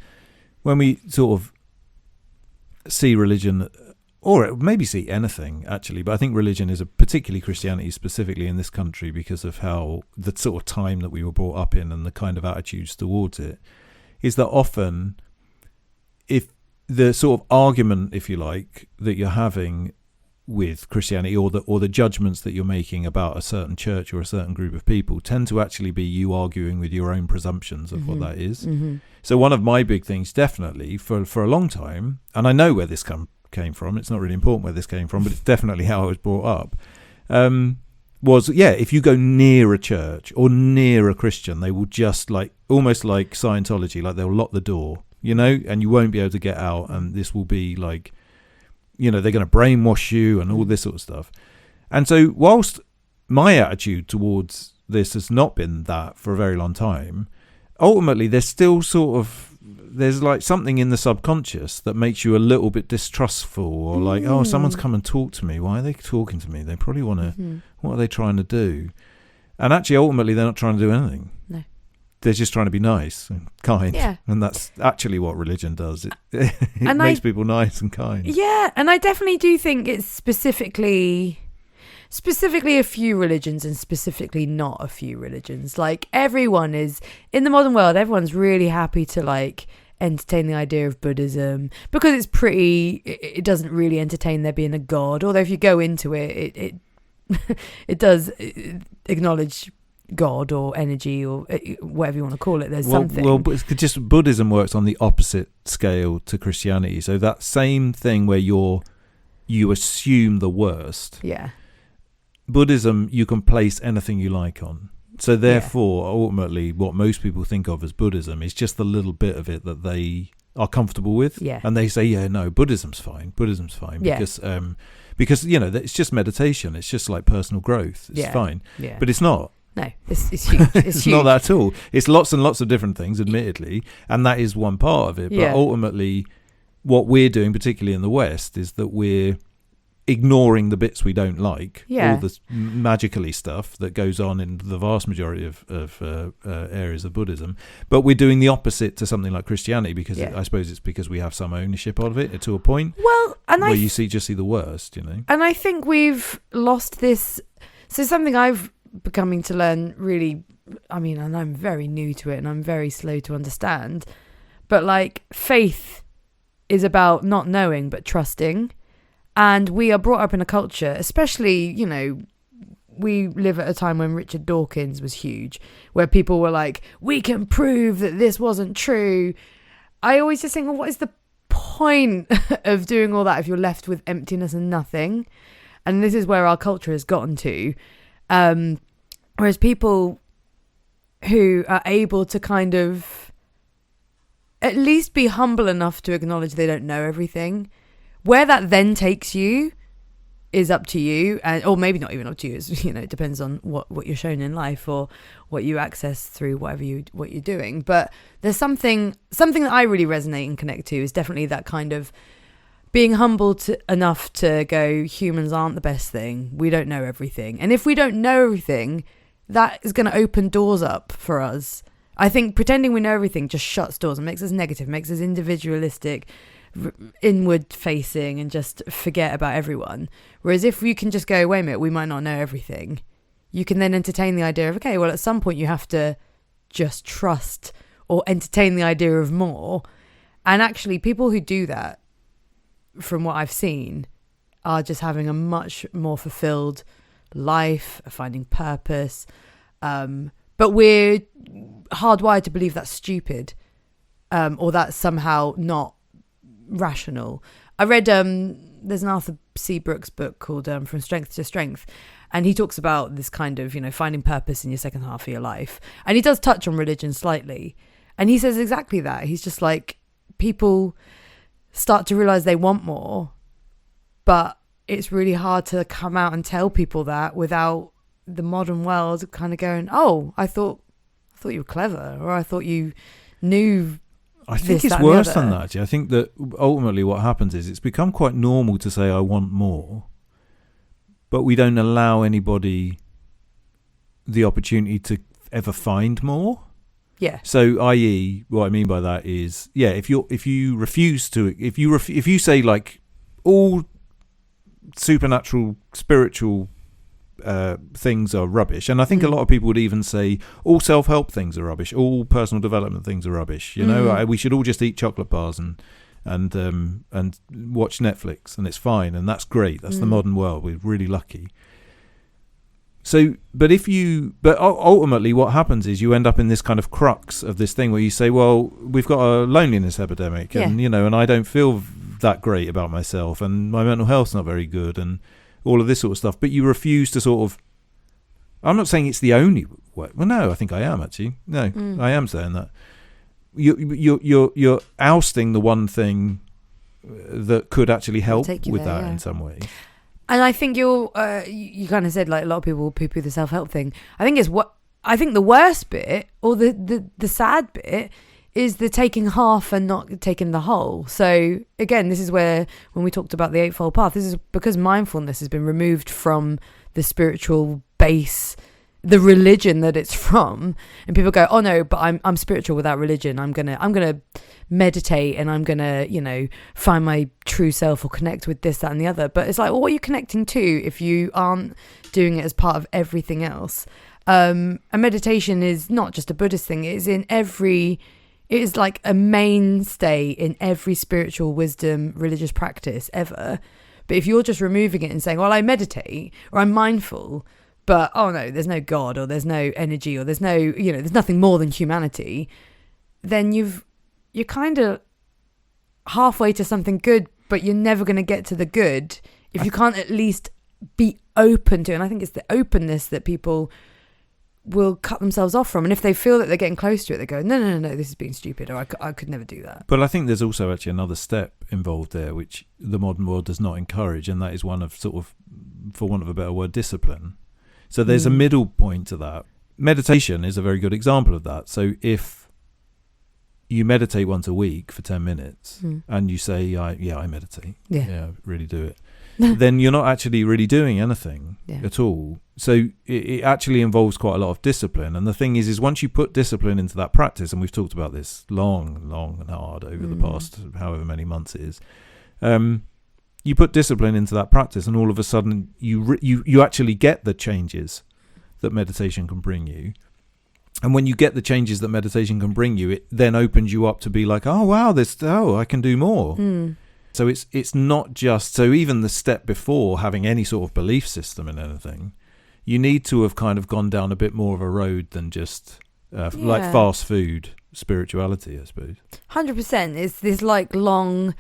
when we sort of see religion, or maybe see anything actually, but I think religion is particularly Christianity specifically in this country because of how the sort of time that we were brought up in and the kind of attitudes towards it, is that often if the sort of argument, if you like, that you're having with Christianity, or the judgments that you're making about a certain church or a certain group of people tend to actually be you arguing with your own presumptions of what that is. So one of my big things, definitely for a long time, and I know where this came from, it's not really important where this came from, but it's definitely how I was brought up, was, if you go near a church or near a Christian, they will just almost like Scientology, like they'll lock the door, and you won't be able to get out, and this will be like, they're going to brainwash you and all this sort of stuff. And so whilst my attitude towards this has not been that for a very long time, ultimately there's still there's like something in the subconscious that makes you a little bit distrustful, or like, oh, someone's come and talked to me. Why are they talking to me? They probably want to, what are they trying to do? And actually, ultimately, they're not trying to do anything. No. They're just trying to be nice and kind. Yeah. And that's actually what religion does. It makes people nice and kind. Yeah. And I definitely do think it's specifically a few religions, and specifically not a few religions. Like, everyone is, in the modern world, everyone's really happy to like entertain the idea of Buddhism, because it doesn't really entertain there being a god. Although if you go into it does acknowledge God or energy or whatever you want to call it. There's something. Well, just Buddhism works on the opposite scale to Christianity. So that same thing where you assume the worst. Yeah. Buddhism, you can place anything you like on. So therefore, ultimately, what most people think of as Buddhism is just the little bit of it that they are comfortable with. Yeah. And they say, no, Buddhism's fine. Yeah. Because it's just meditation. It's just like personal growth. It's fine. Yeah. But it's not. No, it's huge. It's huge. Not that at all. It's lots and lots of different things, admittedly, and that is one part of it. But ultimately, what we're doing, particularly in the West, is that we're ignoring the bits we don't like, all the magically stuff that goes on in the vast majority of areas of Buddhism, but we're doing the opposite to something like Christianity, because I suppose it's because we have some ownership of it to a point. Well, and where you just see the worst, And I think we've lost this. So something I've becoming to learn, really, and I'm very new to it, and I'm very slow to understand, but like, faith is about not knowing but trusting. And we are brought up in a culture, especially, we live at a time when Richard Dawkins was huge, where people were like, we can prove that this wasn't true. I always just think, well, what is the point of doing all that if you're left with emptiness and nothing? And this is where our culture has gotten to. Whereas people who are able to kind of at least be humble enough to acknowledge they don't know everything, where that then takes you is up to you, or maybe not even up to you. It depends on what you're shown in life or what you access through what you're doing. But there's something that I really resonate and connect to is definitely that kind of being humble enough to go, humans aren't the best thing. We don't know everything. And if we don't know everything, that is going to open doors up for us. I think pretending we know everything just shuts doors and makes us negative, makes us individualistic, inward facing, and just forget about everyone. Whereas if you can just go, wait a minute, we might not know everything, you can then entertain the idea of, okay, well, at some point you have to just trust or entertain the idea of more. And actually, people who do that, from what I've seen, are just having a much more fulfilled life, finding purpose. But we're hardwired to believe that's stupid, or that's somehow not rational. I read there's an Arthur C. Brooks book called From Strength to Strength, and he talks about this kind of finding purpose in your second half of your life, and he does touch on religion slightly, and he says exactly that. He's just like, people start to realize they want more, but it's really hard to come out and tell people that without the modern world kind of going, oh, I thought you were clever, or I thought you knew. I think it's worse than that. I think that ultimately what happens is it's become quite normal to say I want more, but we don't allow anybody the opportunity to ever find more. Yeah. So, i.e., what I mean by that is, if you say like all supernatural, spiritual things are rubbish, and I think a lot of people would even say all self-help things are rubbish, all personal development things are rubbish. We should all just eat chocolate bars and watch Netflix, and it's fine, and that's great. That's the modern world. We're really lucky. So, but ultimately what happens is you end up in this kind of crux of this thing where you say, well, we've got a loneliness epidemic, and and I don't feel that great about myself, and my mental health's not very good, and all of this sort of stuff. But you refuse to sort of, I'm not saying it's the only way. Well, no, I think I am actually. No, I am saying that. You're ousting the one thing that could actually help with that in some way. And I think you kind of said like a lot of people poo-poo the self-help thing. I think the worst bit, or the sad bit, is the taking half and not taking the whole. So again, this is where, when we talked about the Eightfold Path, this is because mindfulness has been removed from the spiritual base, the religion that it's from, and people go, oh no, but I'm spiritual without religion. I'm gonna meditate, and I'm gonna find my true self, or connect with this, that, and the other. But it's like, well, what are you connecting to if you aren't doing it as part of everything else? And meditation is not just a Buddhist thing. It is like a mainstay in every spiritual wisdom religious practice ever. But if you're just removing it and saying, well, I meditate, or I'm mindful, but oh no, there's no God, or there's no energy, or there's no, there's nothing more than humanity, then you're kind of halfway to something good, but you're never going to get to the good if you can't at least be open to it. And I think it's the openness that people will cut themselves off from. And if they feel that they're getting close to it, they go, no, this is being stupid, or I could never do that. But I think there's also actually another step involved there, which the modern world does not encourage, and that is one of sort of, for want of a better word, discipline. So there's a middle point to that. Meditation is a very good example of that. So if you meditate once a week for 10 minutes and you say, I meditate, I really do it, then you're not actually really doing anything at all. So it actually involves quite a lot of discipline. And the thing is once you put discipline into that practice, and we've talked about this long and hard over the past however many months it is, you put discipline into that practice, and all of a sudden you actually get the changes that meditation can bring you. And when you get the changes that meditation can bring you, it then opens you up to be like, oh wow, I can do more. So it's not just, so even the step before having any sort of belief system in anything, you need to have kind of gone down a bit more of a road than just like fast food spirituality, I suppose. 100%. It's this like long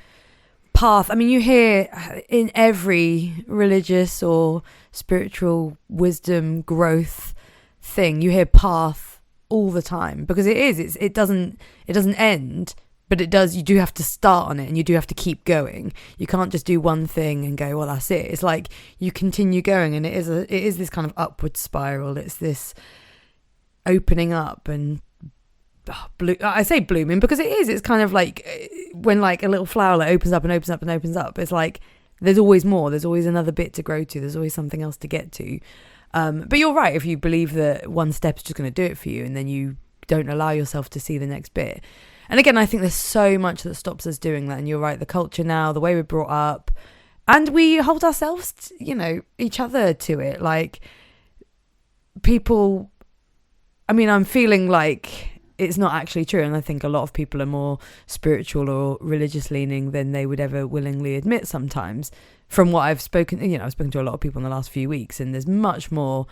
path. I mean, you hear in every religious or spiritual wisdom growth thing, you hear path all the time, because it doesn't end, but it does. You do have to start on it, and you do have to keep going. You can't just do one thing and go, well, that's it. It's like you continue going, and it is this kind of upward spiral. It's this opening up and I say blooming because it is. It's kind of like when like a little flower opens up and opens up and opens up. It's like there's always more. There's always another bit to grow to. There's always something else to get to. But you're right. If you believe that one step is just going to do it for you, and then you don't allow yourself to see the next bit. And again, I think there's so much that stops us doing that. And you're right. The culture now, the way we're brought up, and we hold ourselves, each other to it. Like people, I mean, I'm feeling like it's not actually true. And I think a lot of people are more spiritual or religious leaning than they would ever willingly admit sometimes. From what I've spoken, I've spoken to a lot of people in the last few weeks, and there's much more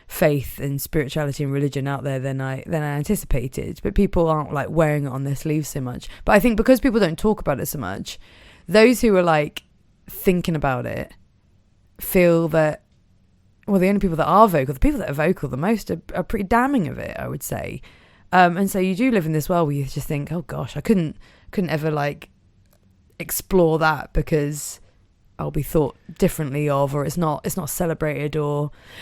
faith and spirituality and religion out there than I anticipated. But people aren't like wearing it on their sleeves so much. But I think because people don't talk about it so much, those who are like thinking about it feel that, well, the only people that are vocal, the people that are vocal the most are pretty damning of it, I would say. And so you do live in this world where you just think, oh gosh, I couldn't ever like explore that because I'll be thought differently of, or it's not celebrated,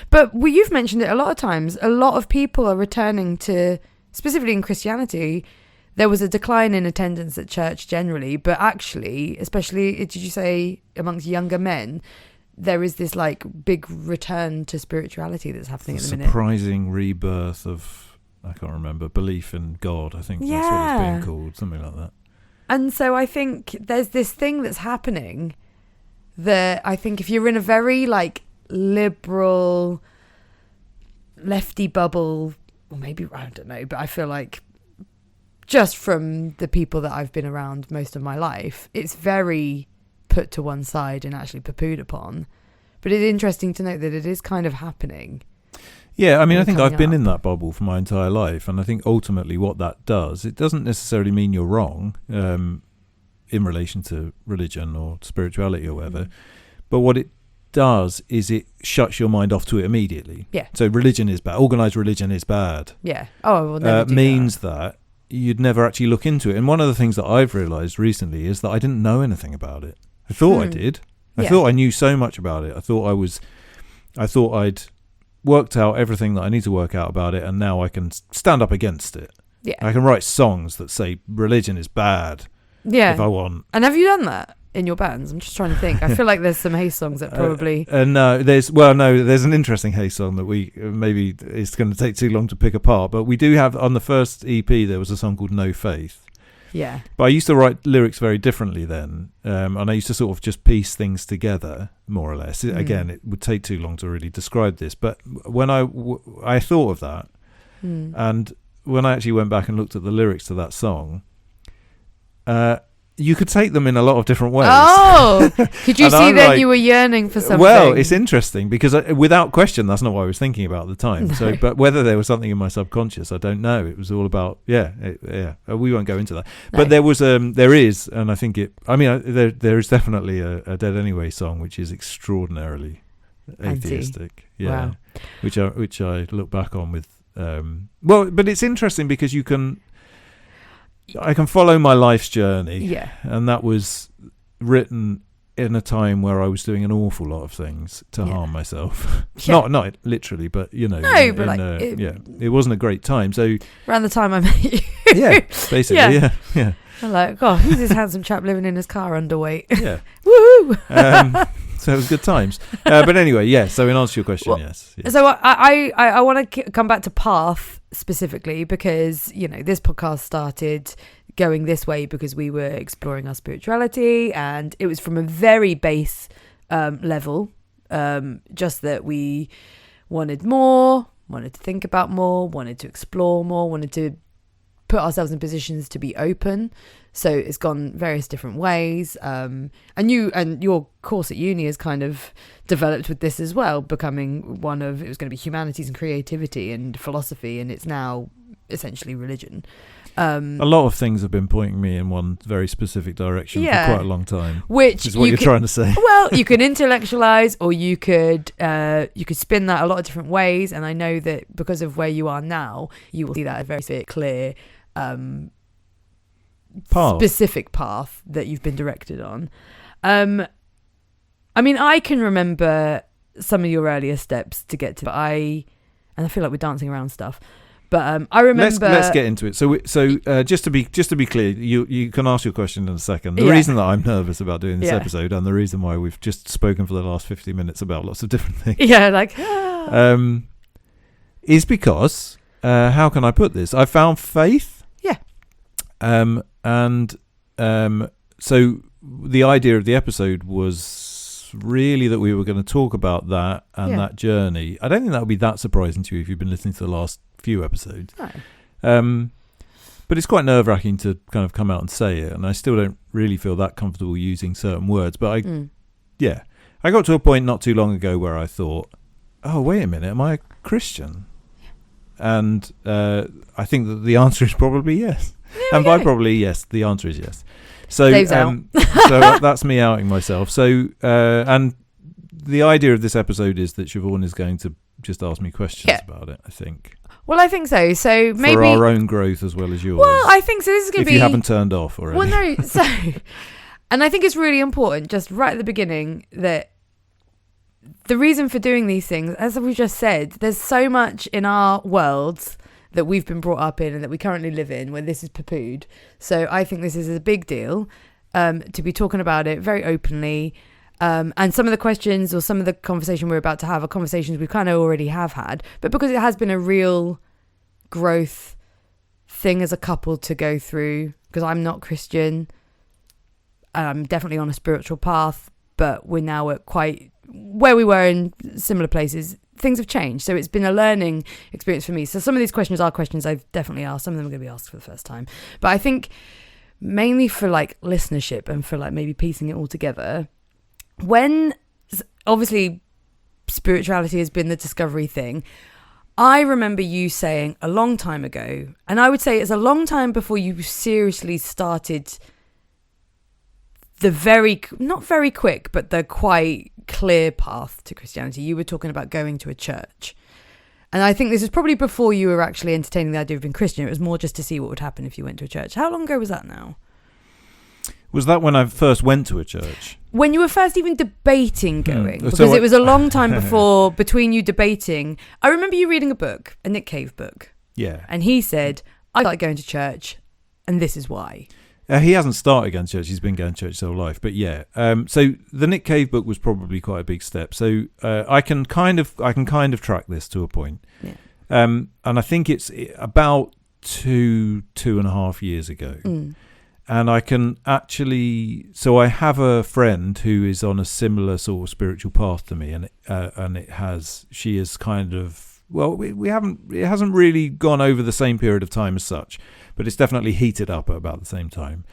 but you've mentioned it a lot of times. A lot of people are returning to, specifically in Christianity, there was a decline in attendance at church generally, but actually, especially, did you say amongst younger men, there is this like big return to spirituality that's happening at the minute. Surprising rebirth of, I can't remember, belief in God, I think that's what it's being called, something like that. And so I think there's this thing that's happening that I think if you're in a very like liberal lefty bubble, or maybe, I don't know, but I feel like just from the people that I've been around most of my life, it's very put to one side and actually poo-pooed upon. But it's interesting to note that it is kind of happening. Yeah, I mean, I think I've been in that bubble for my entire life, and I think ultimately what that does, it doesn't necessarily mean you're wrong in relation to religion or spirituality or whatever, but what it does is it shuts your mind off to it immediately. Yeah. So religion is bad. Organised religion is bad. Yeah. Oh, I will never do means that you'd never actually look into it. And one of the things that I've realised recently is that I didn't know anything about it. I thought I did. I thought I knew so much about it. I thought I'd worked out everything that I need to work out about it, and now I can stand up against it. Yeah. I can write songs that say religion is bad. Yeah. If I want. And have you done that in your bands? I'm just trying to think. I feel like there's some Hayes songs that probably... No, there's an interesting Hayes song that we maybe it's going to take too long to pick apart, but we do have, on the first EP, there was a song called No Faith. Yeah. But I used to write lyrics very differently then, and I used to sort of just piece things together, more or less. Again, it would take too long to really describe this, but when I thought of that, and when I actually went back and looked at the lyrics to that song, you could take them in a lot of different ways. Oh, could you see that you were yearning for something? Well, it's interesting because without question, that's not what I was thinking about at the time. No. So, but whether there was something in my subconscious, I don't know. It was all about, we won't go into that. No. But there is, and I think there is definitely a Dead Anyway song, which is extraordinarily atheistic. Yeah. Wow. Which I look back on with, but it's interesting because I can follow my life's journey. Yeah. And that was written in a time where I was doing an awful lot of things to harm myself. Yeah. Not literally, but it wasn't a great time. So around the time I met you. Yeah, basically, yeah. I'm like, God, who's this handsome chap living in his car underweight? Yeah. Woohoo! So it was good times. But anyway, so in answer to your question, yes. So I want to come back to path specifically because, this podcast started going this way because we were exploring our spirituality, and it was from a very base level, just that we wanted more, wanted to think about more, wanted to explore more, wanted to put ourselves in positions to be open. So it's gone various different ways. And your course at uni has kind of developed with this as well, becoming it was going to be humanities and creativity and philosophy, and it's now essentially religion. A lot of things have been pointing me in one very specific direction for quite a long time. Which is what you're trying to say. Well, you can intellectualize, or you could spin that a lot of different ways. And I know that because of where you are now, you will see that as a very clear specific path that you've been directed on. I can remember some of your earlier steps to get to, and I feel like we're dancing around stuff. But I remember. Let's get into it. So just to be clear, you can ask your question in a second. The reason that I'm nervous about doing this episode, and the reason why we've just spoken for the last 50 minutes about lots of different things, is because how can I put this? I found faith. Yeah. So the idea of the episode was really that we were going to talk about that and that journey. I don't think that would be that surprising to you if you've been listening to the last few episodes. No. But it's quite nerve-wracking to kind of come out and say it, and I still don't really feel that comfortable using certain words. But I got to a point not too long ago where I thought, oh, wait a minute, am I a Christian? And I think that the answer is probably yes. And by probably yes, the answer is yes. So, so that's me outing myself. So, and the idea of this episode is that Siobhan is going to just ask me questions about it, I think. Well, I think so. So maybe for our own growth as well as yours. Well, I think so. This is going to be. If you haven't turned off already. Well, no. So, and I think it's really important, just right at the beginning, that the reason for doing these things, as we just said, there's so much in our worlds that we've been brought up in and that we currently live in where this is poo-pooed. So I think this is a big deal to be talking about it very openly. And some of the questions or some of the conversation we're about to have are conversations we kind of already have had. But because it has been a real growth thing as a couple to go through, because I'm not Christian, I'm definitely on a spiritual path, but we're now at quite where we were in similar places things have changed. So it's been a learning experience for me. So some of these questions are questions I've definitely asked. Some of them are going to be asked for the first time. But I think mainly for like listenership and for like maybe piecing it all together, when obviously spirituality has been the discovery thing, I remember you saying a long time ago, and I would say it's a long time before you seriously started not very quick, but the quite clear path to Christianity. You were talking about going to a church. And I think this is probably before you were actually entertaining the idea of being Christian. It was more just to see what would happen if you went to a church. How long ago was that now? Was that when I first went to a church? When you were first even debating going, because it was a long time before, between you debating. I remember you reading a book, a Nick Cave book. Yeah. And he said, I like going to church, and this is why. He hasn't started going to church. He's been going to church his whole life. But yeah, so the Nick Cave book was probably quite a big step. So I can kind of track this to a point. Yeah. And I think it's about 2.5 years ago. And I can actually, so I have a friend who is on a similar sort of spiritual path to me, and she is kind of, well, it hasn't really gone over the same period of time as such, but it's definitely heated up at about the same time.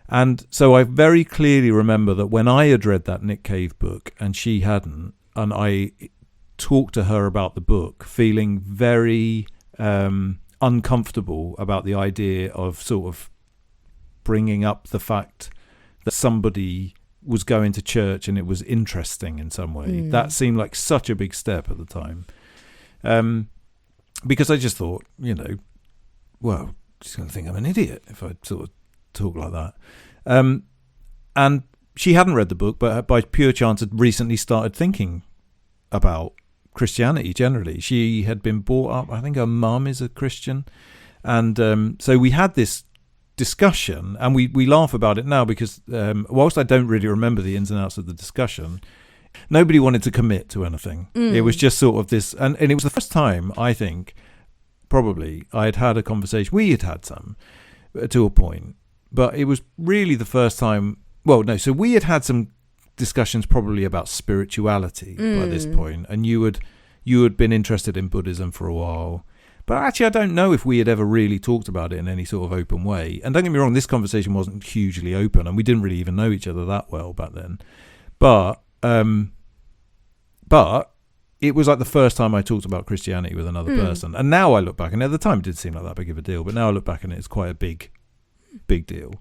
And so I very clearly remember that when I had read that Nick Cave book and she hadn't, and I talked to her about the book, feeling very uncomfortable about the idea of sort of bringing up the fact that somebody was going to church and it was interesting in some way. That seemed like such a big step at the time. Because I just thought, well, she's going to think I'm an idiot if I sort of talk like that. And she hadn't read the book, but by pure chance had recently started thinking about Christianity generally. She had been brought up, I think her mum is a Christian. And so we had this discussion, and we laugh about it now because whilst I don't really remember the ins and outs of the discussion, nobody wanted to commit to anything. It was just sort of this, and it was the first time, I think, probably, I had a conversation. We had some to a point, but it was really the first time. Well, no, so we had some discussions probably about spirituality by this point, and you had been interested in Buddhism for a while. But actually, I don't know if we had ever really talked about it in any sort of open way. And don't get me wrong, this conversation wasn't hugely open, and we didn't really even know each other that well back then. But it was like the first time I talked about Christianity with another person. And now I look back, and at the time it did seem like that big of a deal, but now I look back and it's quite a big deal.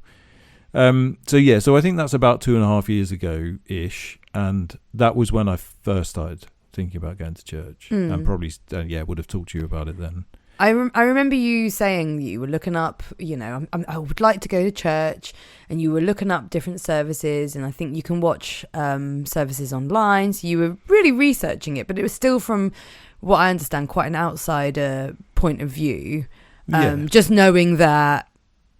So I think that's about 2.5 years ago-ish, and that was when I first started thinking about going to church, and probably would have talked to you about it then. I remember you saying you were looking up, I would like to go to church, and you were looking up different services, and I think you can watch services online, so you were really researching it, but it was still, from what I understand, quite an outsider point of view, just knowing that,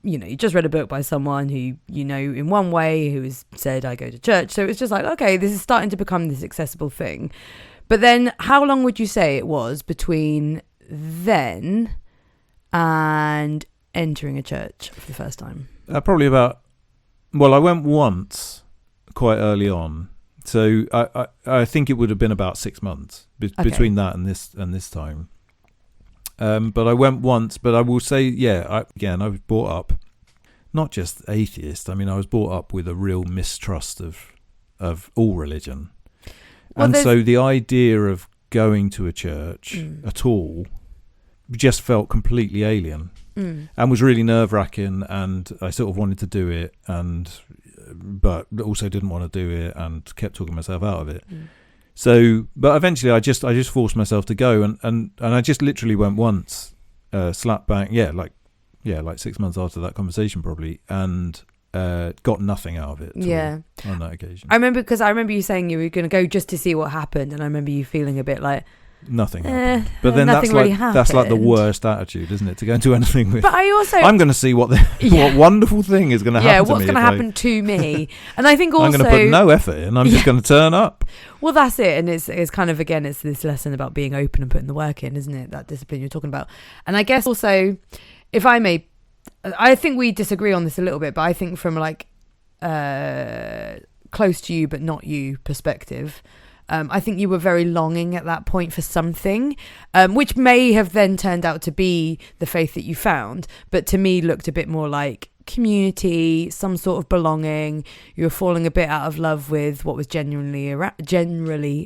you just read a book by someone who, in one way, who has said, I go to church, so it was just like, okay, this is starting to become this accessible thing. But then how long would you say it was between then and entering a church for the first time? Probably about, well, I went once quite early on. So I think it would have been about 6 months between that and this time. But I went once, but I will say, I was brought up, not just atheist. I mean, I was brought up with a real mistrust of all religion. Well, and so the idea of going to a church at all just felt completely alien and was really nerve-wracking, and I sort of wanted to do it, but also didn't want to do it and kept talking myself out of it. So, but eventually I just forced myself to go, and I just literally went once, slap bang, like 6 months after that conversation probably, and got nothing out of it on that occasion. I remember you saying you were going to go just to see what happened, and I remember you feeling a bit like nothing happened. But then that's like the worst attitude, isn't it, to go into anything with? But I'm going to see what wonderful thing is going to happen to me. Yeah, what's going to happen to me? And I think also I'm going to put no effort in. I'm just going to turn up. Well, that's it, and it's kind of, again, it's this lesson about being open and putting the work in, isn't it? That discipline you're talking about. And I guess also, if I may, I think we disagree on this a little bit, but I think from like close to you but not you perspective, I think you were very longing at that point for something, which may have then turned out to be the faith that you found, but to me looked a bit more like community, some sort of belonging. You were falling a bit out of love with what was generally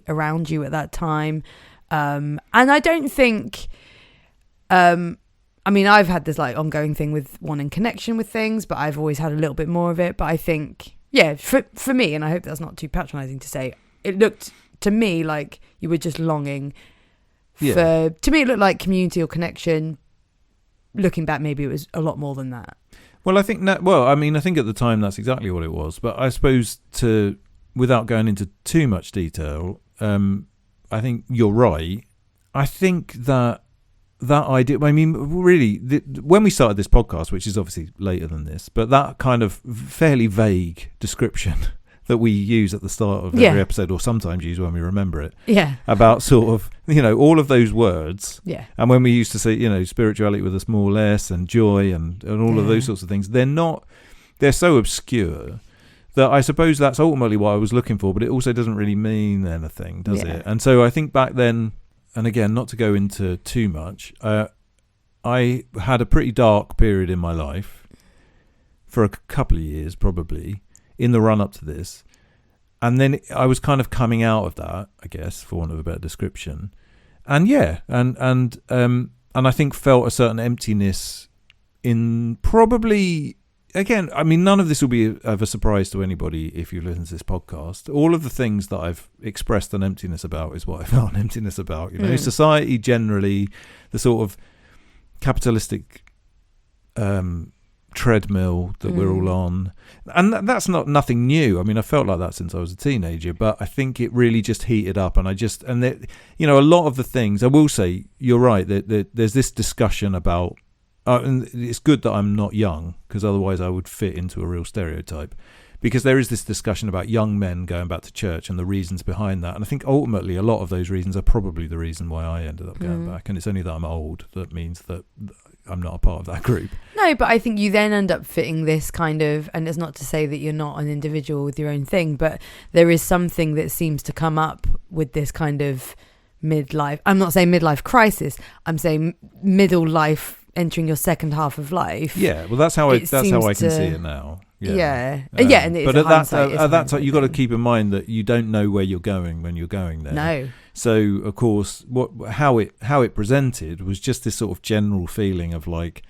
around you at that time. And I don't think, I mean, I've had this like ongoing thing with wanting connection with things, but I've always had a little bit more of it. But I think, yeah, for me, and I hope that's not too patronizing to say, it looked to me like you were just longing for, to me it looked like community or connection. Looking back, maybe it was a lot more than that. Well, I think that, I think at the time that's exactly what it was. But I suppose without going into too much detail, I think you're right. I think that idea, I mean, really, when we started this podcast, which is obviously later than this, but that kind of fairly vague description that we use at the start of every episode, or sometimes use when we remember it, about sort of, all of those words. Yeah. And when we used to say, spirituality with a small s and joy and all of those sorts of things, they're so obscure that I suppose that's ultimately what I was looking for, but it also doesn't really mean anything, does it? And so I think back then, and again, not to go into too much, I had a pretty dark period in my life for a couple of years, probably, in the run up to this. And then I was kind of coming out of that, I guess, for want of a better description. And and I think felt a certain emptiness in probably, again, I mean, none of this will be of a surprise to anybody if you listen to this podcast. All of the things that I've expressed an emptiness about is what I felt an emptiness about. Society generally, the sort of capitalistic treadmill that we're all on, and that's nothing new. I mean, I felt like that since I was a teenager, but I think it really just heated up, and a lot of the things, I will say, you're right, that there's this discussion about, and it's good that I'm not young, because otherwise I would fit into a real stereotype, because there is this discussion about young men going back to church and the reasons behind that. And I think ultimately a lot of those reasons are probably the reason why I ended up going back. And it's only that I'm old that means that I'm not a part of that group. No, but I think you then end up fitting this kind of, and it's not to say that you're not an individual with your own thing, but there is something that seems to come up with this kind of midlife. I'm not saying midlife crisis. I'm saying middle life, entering your second half of life. Yeah, well, that's how I can see it now. Yeah. And but at that time, you've got to keep in mind that you don't know where you're going when you're going there. No. So of course, how it presented was just this sort of general feeling of like,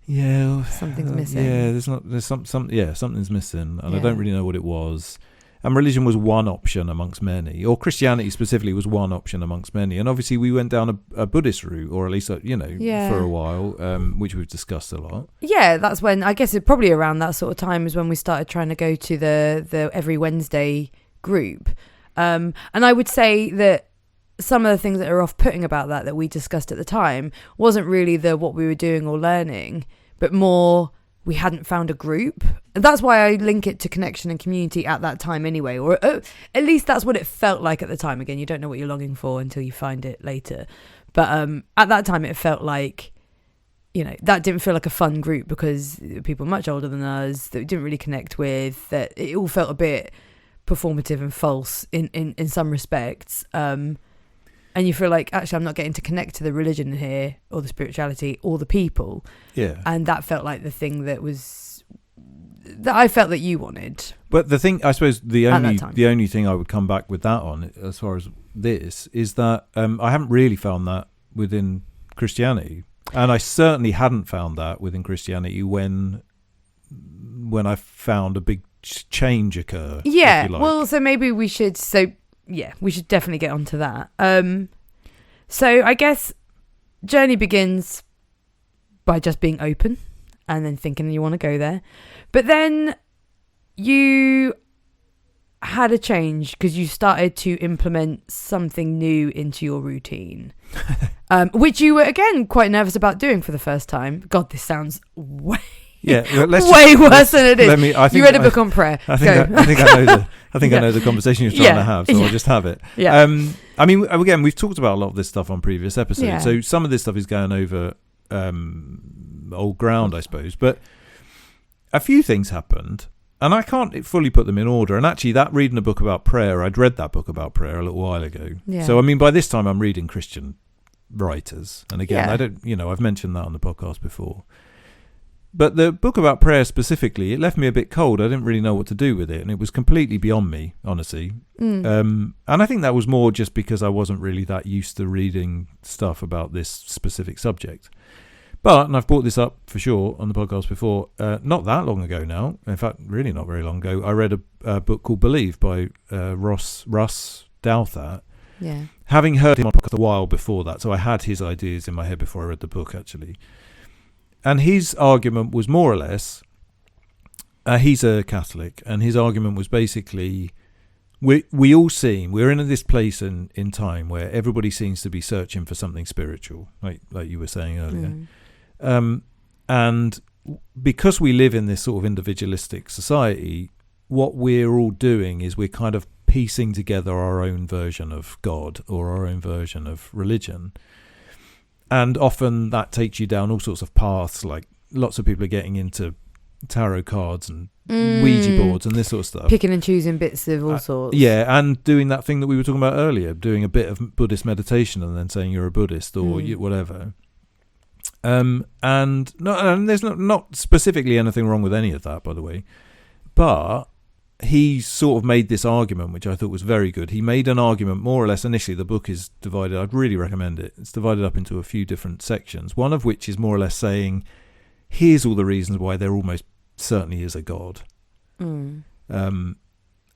something's missing. Something's missing, and I don't really know what it was. And religion was one option amongst many, or Christianity specifically was one option amongst many. And obviously we went down a Buddhist route, or at least, for a while, which we've discussed a lot. Yeah, that's when, I guess it probably around that sort of time is when we started trying to go to the every Wednesday group. And I would say that some of the things that are off-putting about that we discussed at the time wasn't really what we were doing or learning, but more we hadn't found a group. And that's why I link it to connection and community at that time anyway, or at least that's what it felt like at the time. Again, you don't know what you're longing for until you find it later. But at that time, it felt like, that didn't feel like a fun group because people much older than us that we didn't really connect with, that it all felt a bit performative and false in some respects. And you feel like, actually, I'm not getting to connect to the religion here or the spirituality or the people. Yeah. And that felt like the thing that I felt that you wanted. But the thing, I suppose, the only thing I would come back with that on, as far as this, is that I haven't really found that within Christianity. And I certainly hadn't found that within Christianity when I found a big change occur. Yeah. Well, so maybe we should... we should definitely get onto that. So I guess journey begins by just being open and then thinking you want to go there. But then you had a change because you started to implement something new into your routine, which you were, again, quite nervous about doing for the first time. God, this sounds way... way worse than it is. You read a book on prayer. I think I know the conversation you're trying to have, so I'll just have it. Yeah. I mean, again, we've talked about a lot of this stuff on previous episodes, so some of this stuff is going over old ground, I suppose. But a few things happened And I can't fully put them in order. And actually, that reading a book about prayer, I'd read that book about prayer a little while ago. Yeah. So, I mean, by this time I'm reading Christian writers. And again, Yeah. I don't, I've mentioned that on the podcast before. But the book about prayer specifically, it left me a bit cold. I didn't really know what to do with it. And it was completely beyond me, honestly. And I think that was more just because I wasn't really that used to reading stuff about this specific subject. But, and I've brought this up for sure on the podcast before, not that long ago now, in fact, really not very long ago, I read a book called Believe by Russ Douthat. Yeah. Having heard him on podcast a while before that, so I had his ideas in my head before I read the book, actually. And his argument was more or less, he's a Catholic, and his argument was basically, we all seem, we're in this place in time where everybody seems to be searching for something spiritual, like you were saying earlier. And because we live in this sort of individualistic society, what we're all doing is we're kind of piecing together our own version of God or our own version of religion. And often that takes you down all sorts of paths, like lots of people are getting into tarot cards and Ouija boards and this sort of stuff. Picking and choosing bits of all sorts. Yeah, and doing that thing that we were talking about earlier, doing a bit of Buddhist meditation and then saying you're a Buddhist or whatever. And there's not specifically anything wrong with any of that, by the way. But he sort of made this argument, which I thought was very good. He made an argument more or less initially. The book is divided. I'd really recommend it. It's divided up into a few different sections, one of which is more or less saying, here's all the reasons why there almost certainly is a God.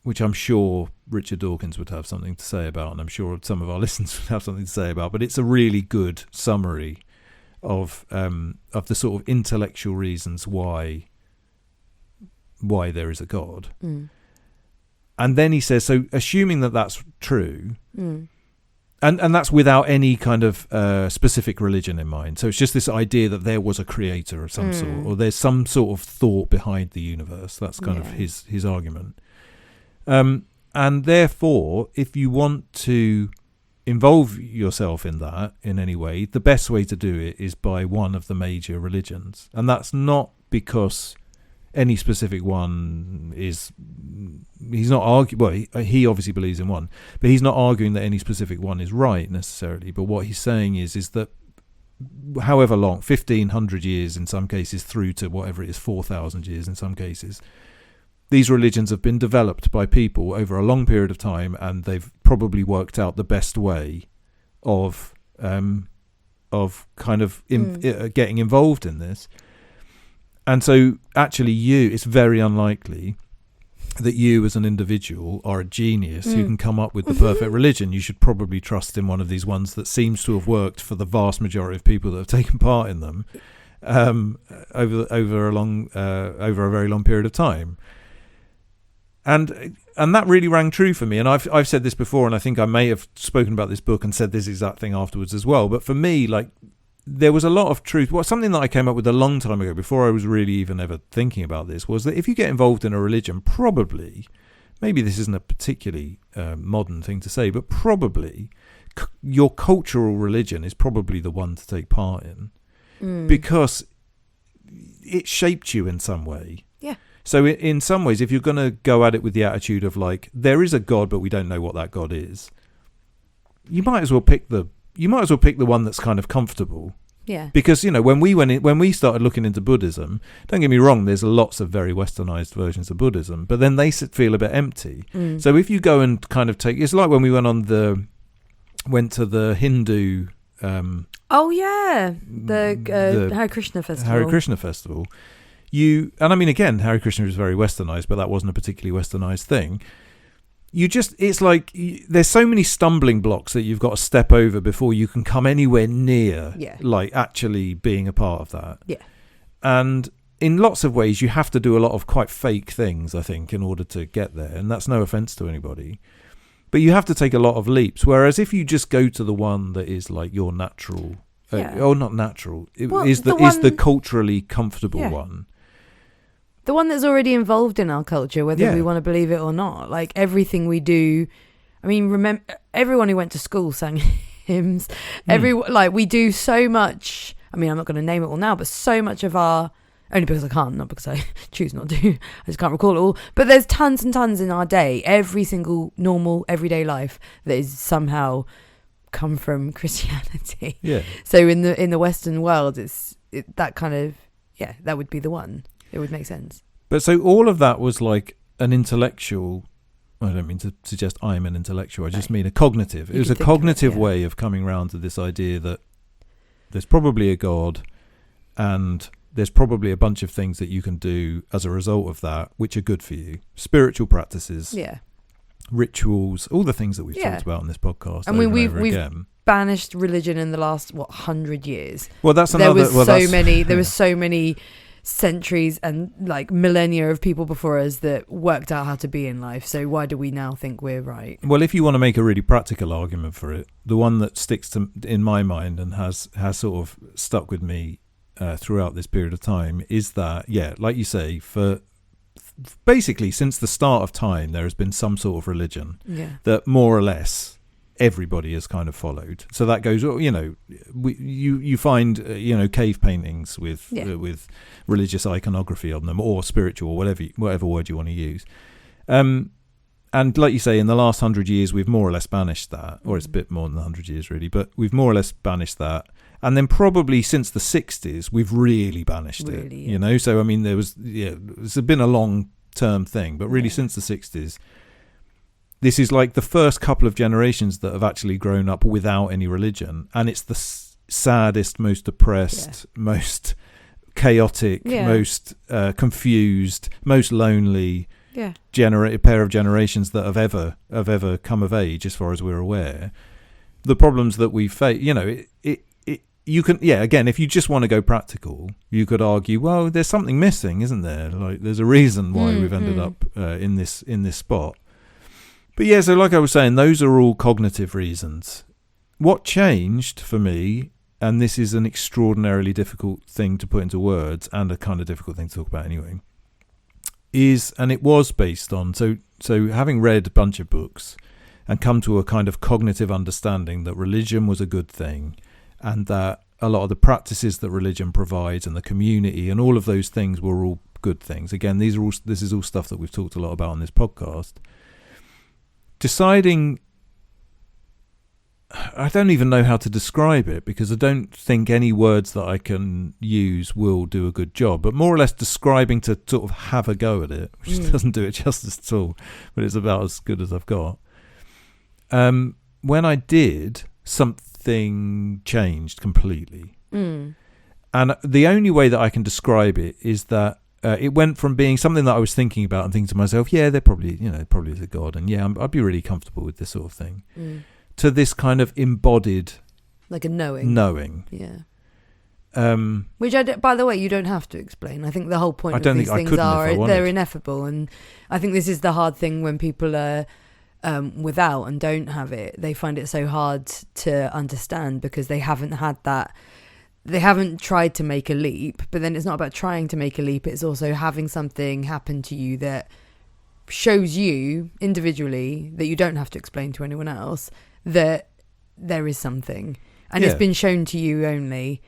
Which I'm sure Richard Dawkins would have something to say about, and I'm sure some of our listeners would have something to say about. But it's a really good summary of the sort of intellectual reasons why there is a God. And then he says, so assuming that that's true, and that's without any kind of specific religion in mind. So it's just this idea that there was a creator of some sort, or there's some sort of thought behind the universe. That's kind of his argument. And therefore, if you want to involve yourself in that in any way, the best way to do it is by one of the major religions. And that's not because any specific one is, he's not arguing, well, he obviously believes in one, but he's not arguing that any specific one is right necessarily. But what he's saying is that however long, 1,500 years in some cases through to whatever it is, 4,000 years in some cases, these religions have been developed by people over a long period of time, and they've probably worked out the best way of kind of getting involved in this. And so actually it's very unlikely that you as an individual are a genius who can come up with the perfect religion. You should probably trust in one of these ones that seems to have worked for the vast majority of people that have taken part in them over a very long period of time. And that really rang true for me. And I've said this before, and I think I may have spoken about this book and said this exact thing afterwards as well. But for me, like, there was a lot of truth. Well, something that I came up with a long time ago, before I was really even ever thinking about this, was that if you get involved in a religion, probably, maybe this isn't a particularly modern thing to say, but probably your cultural religion is probably the one to take part in, because it shaped you in some way. Yeah. So in some ways, if you're going to go at it with the attitude of like, there is a God, but we don't know what that God is, you might as well pick the one that's kind of comfortable. Yeah. Because, when we started looking into Buddhism, don't get me wrong, there's lots of very westernized versions of Buddhism, but then they feel a bit empty. So if you go and kind of it's like when we went to the Hindu the Hare Krishna festival. Hare Krishna festival. And I mean, again, Hare Krishna is very westernized, but that wasn't a particularly westernized thing. It's like there's so many stumbling blocks that you've got to step over before you can come anywhere near, like actually being a part of that. Yeah. And in lots of ways, you have to do a lot of quite fake things, I think, in order to get there. And that's no offense to anybody. But you have to take a lot of leaps. Whereas if you just go to the one that is like your natural, not natural, is the culturally comfortable one. The one that's already involved in our culture, whether we want to believe it or not. Like everything we do, I mean, remember, everyone who went to school sang hymns. We do so much. I mean, I'm not going to name it all now, but so much of our Only because I can't, not because I choose not to. I just can't recall it all. But there's tons and tons in our day, every single normal, everyday life that is somehow come from Christianity. Yeah. So in the Western world, that kind of, that would be the one. It would make sense. But so all of that was like an intellectual. I don't mean to suggest I'm an intellectual. I just mean a cognitive. It was a cognitive way of coming around to this idea that there's probably a God, and there's probably a bunch of things that you can do as a result of that, which are good for you. Spiritual practices, rituals, all the things that we've talked about on this podcast. And we've banished religion in the last 100 years. Well, that's another. There were so many centuries and like millennia of people before us that worked out how to be in life. So why do we now think we're right? Well, if you want to make a really practical argument for it, the one that sticks in my mind and has sort of stuck with me throughout this period of time is that, like you say, for basically since the start of time, there has been some sort of religion that more or less everybody has kind of followed. So that goes, you find cave paintings with religious iconography on them, or spiritual, whatever word you want to use. And like you say, in the last 100 years, we've more or less banished that, or it's a bit more than 100 years really, but we've more or less banished that. And then probably since the 60s, we've really banished it. So I mean, it's been a long-term thing, but really since the 60s, this is like the first couple of generations that have actually grown up without any religion, and it's the saddest, most depressed, most chaotic, most confused, most lonely pair of generations that have ever come of age, as far as we're aware. The problems that we face, you can, again, if you just want to go practical, you could argue, well, there's something missing, isn't there? Like, there's a reason why we've ended up in this spot. But so like I was saying, those are all cognitive reasons. What changed for me, and this is an extraordinarily difficult thing to put into words, and a kind of difficult thing to talk about anyway, and it was based on, so having read a bunch of books and come to a kind of cognitive understanding that religion was a good thing, and that a lot of the practices that religion provides and the community and all of those things were all good things. Again, this is all stuff that we've talked a lot about on this podcast. Deciding, I don't even know how to describe it, because I don't think any words that I can use will do a good job, but more or less describing to sort of have a go at it, which doesn't do it justice at all, but it's about as good as I've got. When I did, something changed completely. And the only way that I can describe it is that it went from being something that I was thinking about and thinking to myself, there probably is a God, and I'd be really comfortable with this sort of thing, to this kind of embodied, like a knowing. Which, by the way, you don't have to explain. I think the whole point of these things they're ineffable, and I think this is the hard thing when people are without and don't have it. They find it so hard to understand because they haven't had that. They haven't tried to make a leap, but then it's not about trying to make a leap. It's also having something happen to you that shows you individually, that you don't have to explain to anyone else, that there is something, and it's been shown to you only,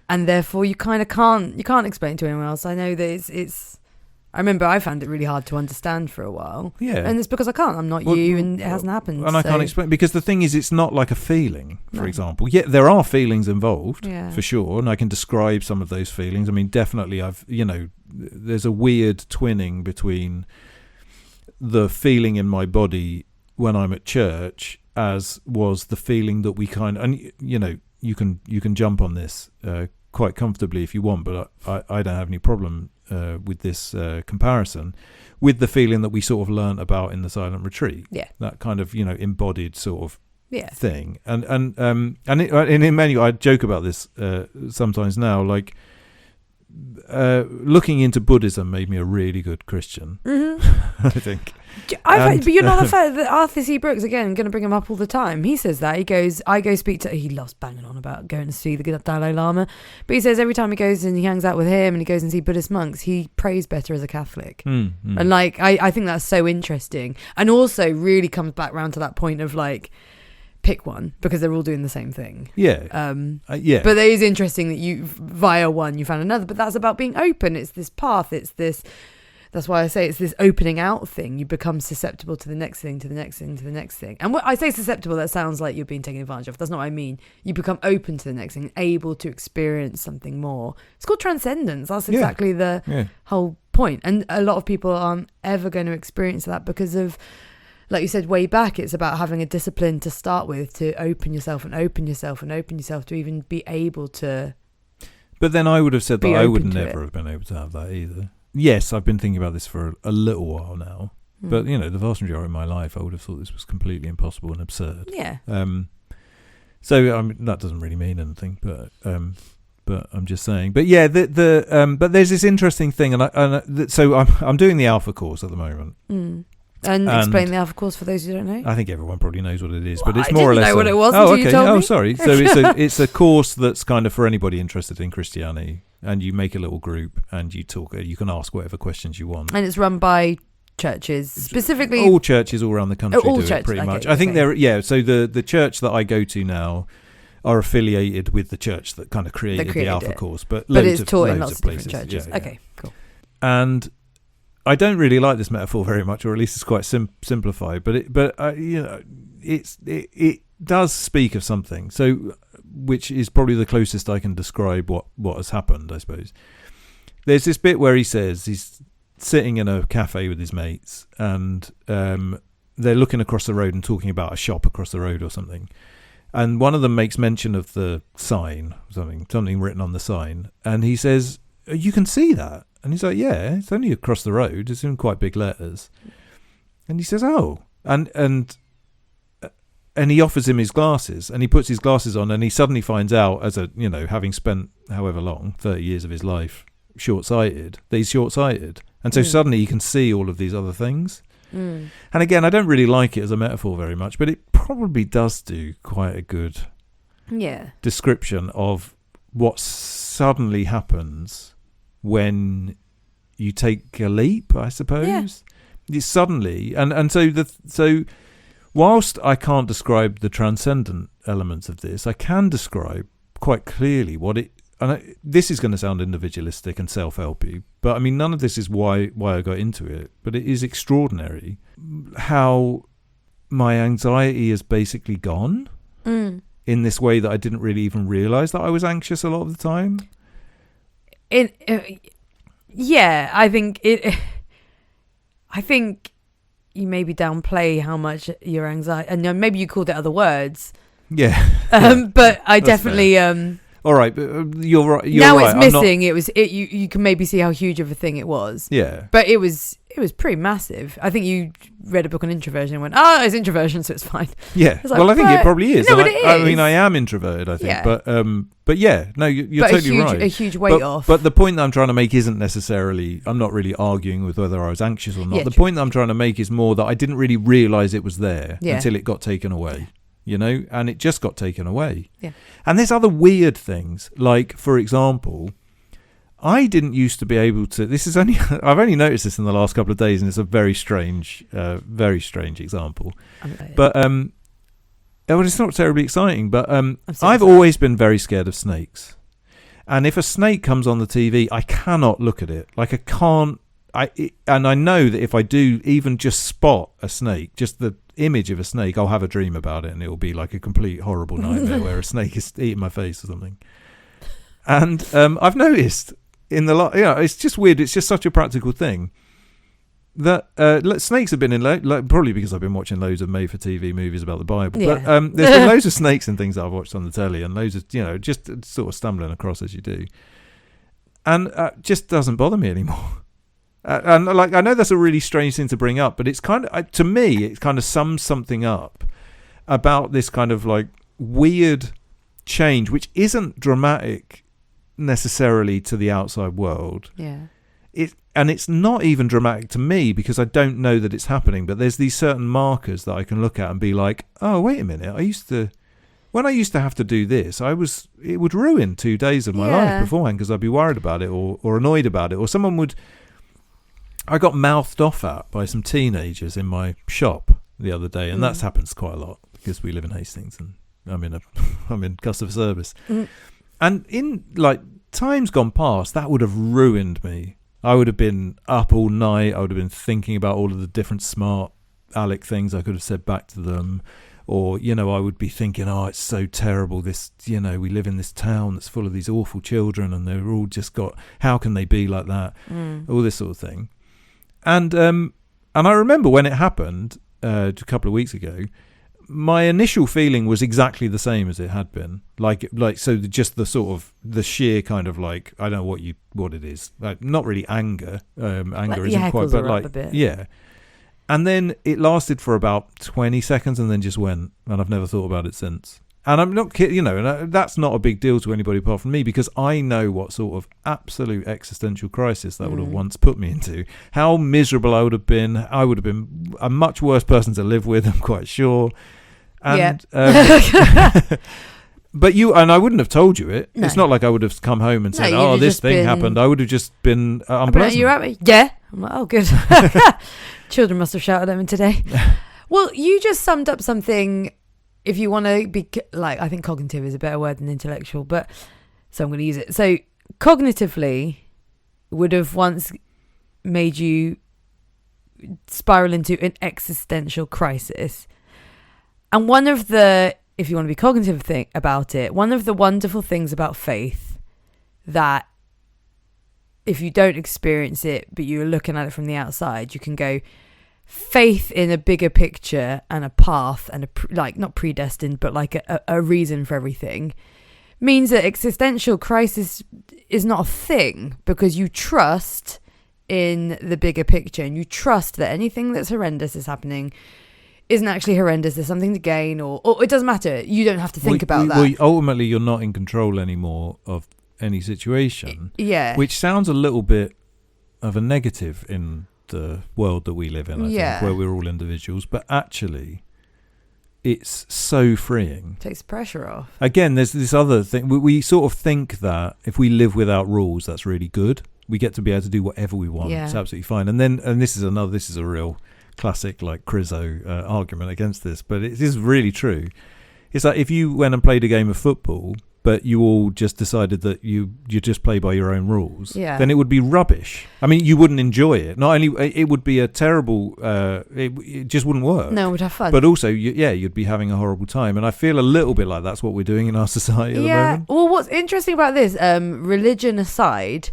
and therefore you kind of can't explain to anyone else. I know that it's I remember I found it really hard to understand for a while. And it's because I can't. I'm not you, and it hasn't happened. And I can't explain, because the thing is, it's not like a feeling, for example. There are feelings involved, for sure, and I can describe some of those feelings. I mean, definitely there's a weird twinning between the feeling in my body when I'm at church, as was the feeling that we you can jump on this quite comfortably if you want, but I don't have any problem with this comparison, with the feeling that we sort of learnt about in the silent retreat. That kind of embodied sort of thing, and in many, I joke about this sometimes now, like looking into Buddhism made me a really good Christian. I think. But you're not a fan. Arthur C. Brooks, again, going to bring him up all the time. He says that. He goes, he loves banging on about going to see the Dalai Lama. But he says every time he goes and he hangs out with him and he goes and see Buddhist monks, he prays better as a Catholic. And I think that's so interesting. And also really comes back round to that point of like, pick one because they're all doing the same thing. Yeah. Yeah. But it is interesting that you, via one, you found another. But that's about being open. It's this path. It's this. That's why I say it's this opening out thing. You become susceptible to the next thing, to the next thing, to the next thing. And when I say susceptible, that sounds like you're being taken advantage of. That's not what I mean. You become open to the next thing, able to experience something more. It's called transcendence. That's exactly the whole point. And a lot of people aren't ever going to experience that because of, like you said, way back, it's about having a discipline to start with, to open yourself and open yourself and open yourself to even be able to. But then I would have said that I would never it. have been able to have that either. Yes, I've been thinking about this for a little while now, but the vast majority of my life, I would have thought this was completely impossible and absurd. Yeah. So I mean, that doesn't really mean anything, but I'm just saying. But yeah, but there's this interesting thing, so I'm doing the Alpha course at the moment. And explain the Alpha course for those who don't know. I think everyone probably knows what it is, well, but it's more or less. I didn't know what it was until you told me. Oh, sorry. So it's a course that's kind of for anybody interested in Christianity, and you make a little group and you talk. You can ask whatever questions you want, and it's run by churches, specifically all churches all around the country do it pretty much. I think So the church that I go to now are affiliated with the church that kind of created the Alpha course, but it's taught in lots of places. Different churches. Yeah. Okay, cool. And I don't really like this metaphor very much, or at least it's quite simplified. But it does speak of something. So, which is probably the closest I can describe what has happened, I suppose. There's this bit where he says he's sitting in a cafe with his mates, and they're looking across the road and talking about a shop across the road or something. And one of them makes mention of the sign, something written on the sign, and he says, "You can see that." And he's like, "Yeah, it's only across the road. It's in quite big letters." And he says, "Oh," and he offers him his glasses, and he puts his glasses on, and he suddenly finds out, having spent however long, 30 years of his life short-sighted, that he's short-sighted, and so suddenly he can see all of these other things. And again, I don't really like it as a metaphor very much, but it probably does do quite a good description of what suddenly happens when you take a leap, I suppose. It's suddenly, and so whilst I can't describe the transcendent elements of this, I can describe quite clearly what it. And this is going to sound individualistic and self-helpy, but I mean, none of this is why I got into it. But it is extraordinary how my anxiety has basically gone in this way that I didn't really even realise that I was anxious a lot of the time. I think you maybe downplay how much your anxiety, and maybe you called it other words. Yeah. But I definitely. Fair. All right, but you're right. Now it's missing. You can maybe see how huge of a thing it was. Yeah. But it was pretty massive. I think you read a book on introversion and went, "Oh, it's introversion, so it's fine." Yeah. Like, I think it probably is. No, but it is. I mean, I am introverted, I think. Yeah. But yeah, no, you're totally right. A huge weight off. But the point that I'm trying to make isn't necessarily. I'm not really arguing with whether I was anxious or not. Yeah, the point that I'm trying to make is more that I didn't really realise it was there until it got taken away. And it just got taken away. Yeah. And there's other weird things, like, for example, I didn't used to be able to. I've only noticed this in the last couple of days, and it's a very strange example. But it's not terribly exciting. But I've always been very scared of snakes, and if a snake comes on the TV, I cannot look at it. Like I can't. And I know that if I do even just spot a snake, just the image of a snake, I'll have a dream about it, and it will be like a complete horrible nightmare where a snake is eating my face or something. And I've noticed it's just weird. It's just such a practical thing that snakes have been in probably because I've been watching loads of made-for-TV movies about the Bible. Yeah. But there's been loads of snakes and things that I've watched on the telly, and loads of just sort of stumbling across as you do, and just doesn't bother me anymore. And I know that's a really strange thing to bring up, but it's kind of, to me, it kind of sums something up about this kind of like weird change, which isn't dramatic necessarily to the outside world. Yeah. And it's not even dramatic to me because I don't know that it's happening, but there's these certain markers that I can look at and be like, oh, wait a minute. When I used to have to do this, it would ruin 2 days of my life beforehand because I'd be worried about it or annoyed about it, or I got mouthed off at by some teenagers in my shop the other day, and that's happens quite a lot because we live in Hastings and I'm in customer service. Mm. And in like times gone past, that would have ruined me. I would have been up all night. I would have been thinking about all of the different smart Alec things I could have said back to them. Or, I would be thinking, oh, it's so terrible. This, we live in this town that's full of these awful children and they're all just how can they be like that? All this sort of thing. And I remember when it happened a couple of weeks ago, my initial feeling was exactly the same as it had been. So just the sort of the sheer kind of like, I don't know what it is. Like, not really anger. Anger isn't quite, but like, yeah. And then it lasted for about 20 seconds and then just went. And I've never thought about it since. And I'm not kidding, and that's not a big deal to anybody apart from me, because I know what sort of absolute existential crisis that would have once put me into. How miserable I would have been. I would have been a much worse person to live with, I'm quite sure. And, but I wouldn't have told you it. No. It's not like I would have come home and said, this thing happened. I would have just been unpleasant. You're at me? Yeah. I'm like, oh, good. Children must have shouted at me today. Well, you just summed up something. If you want to be like, I think cognitive is a better word than intellectual, but so I'm going to use it. So cognitively would have once made you spiral into an existential crisis. And one of the, if you want to be cognitive about it, one of the wonderful things about faith that if you don't experience it, but you're looking at it from the outside, you can go, faith in a bigger picture and a path and not predestined, but like a reason for everything, means that existential crisis is not a thing, because you trust in the bigger picture and you trust that anything that's horrendous is happening isn't actually horrendous. There's something to gain, or it doesn't matter. You don't have to think about that. Ultimately, you're not in control anymore of any situation. Yeah. Which sounds a little bit of a negative in the world that we live in, I think, where we're all individuals. But actually, it's so freeing. Takes the pressure off. Again, there's this other thing. We sort of think that if we live without rules, that's really good. We get to be able to do whatever we want. Yeah. It's absolutely fine. And this is a real classic like Crizzo argument against this, but it is really true. It's like if you went and played a game of football, but you all just decided that you just play by your own rules, then it would be rubbish. I mean, you wouldn't enjoy it. Not only it would be a terrible, it just wouldn't work. No, it would have fun. But also, you'd be having a horrible time. And I feel a little bit like that's what we're doing in our society at the moment. Well, what's interesting about this, religion aside,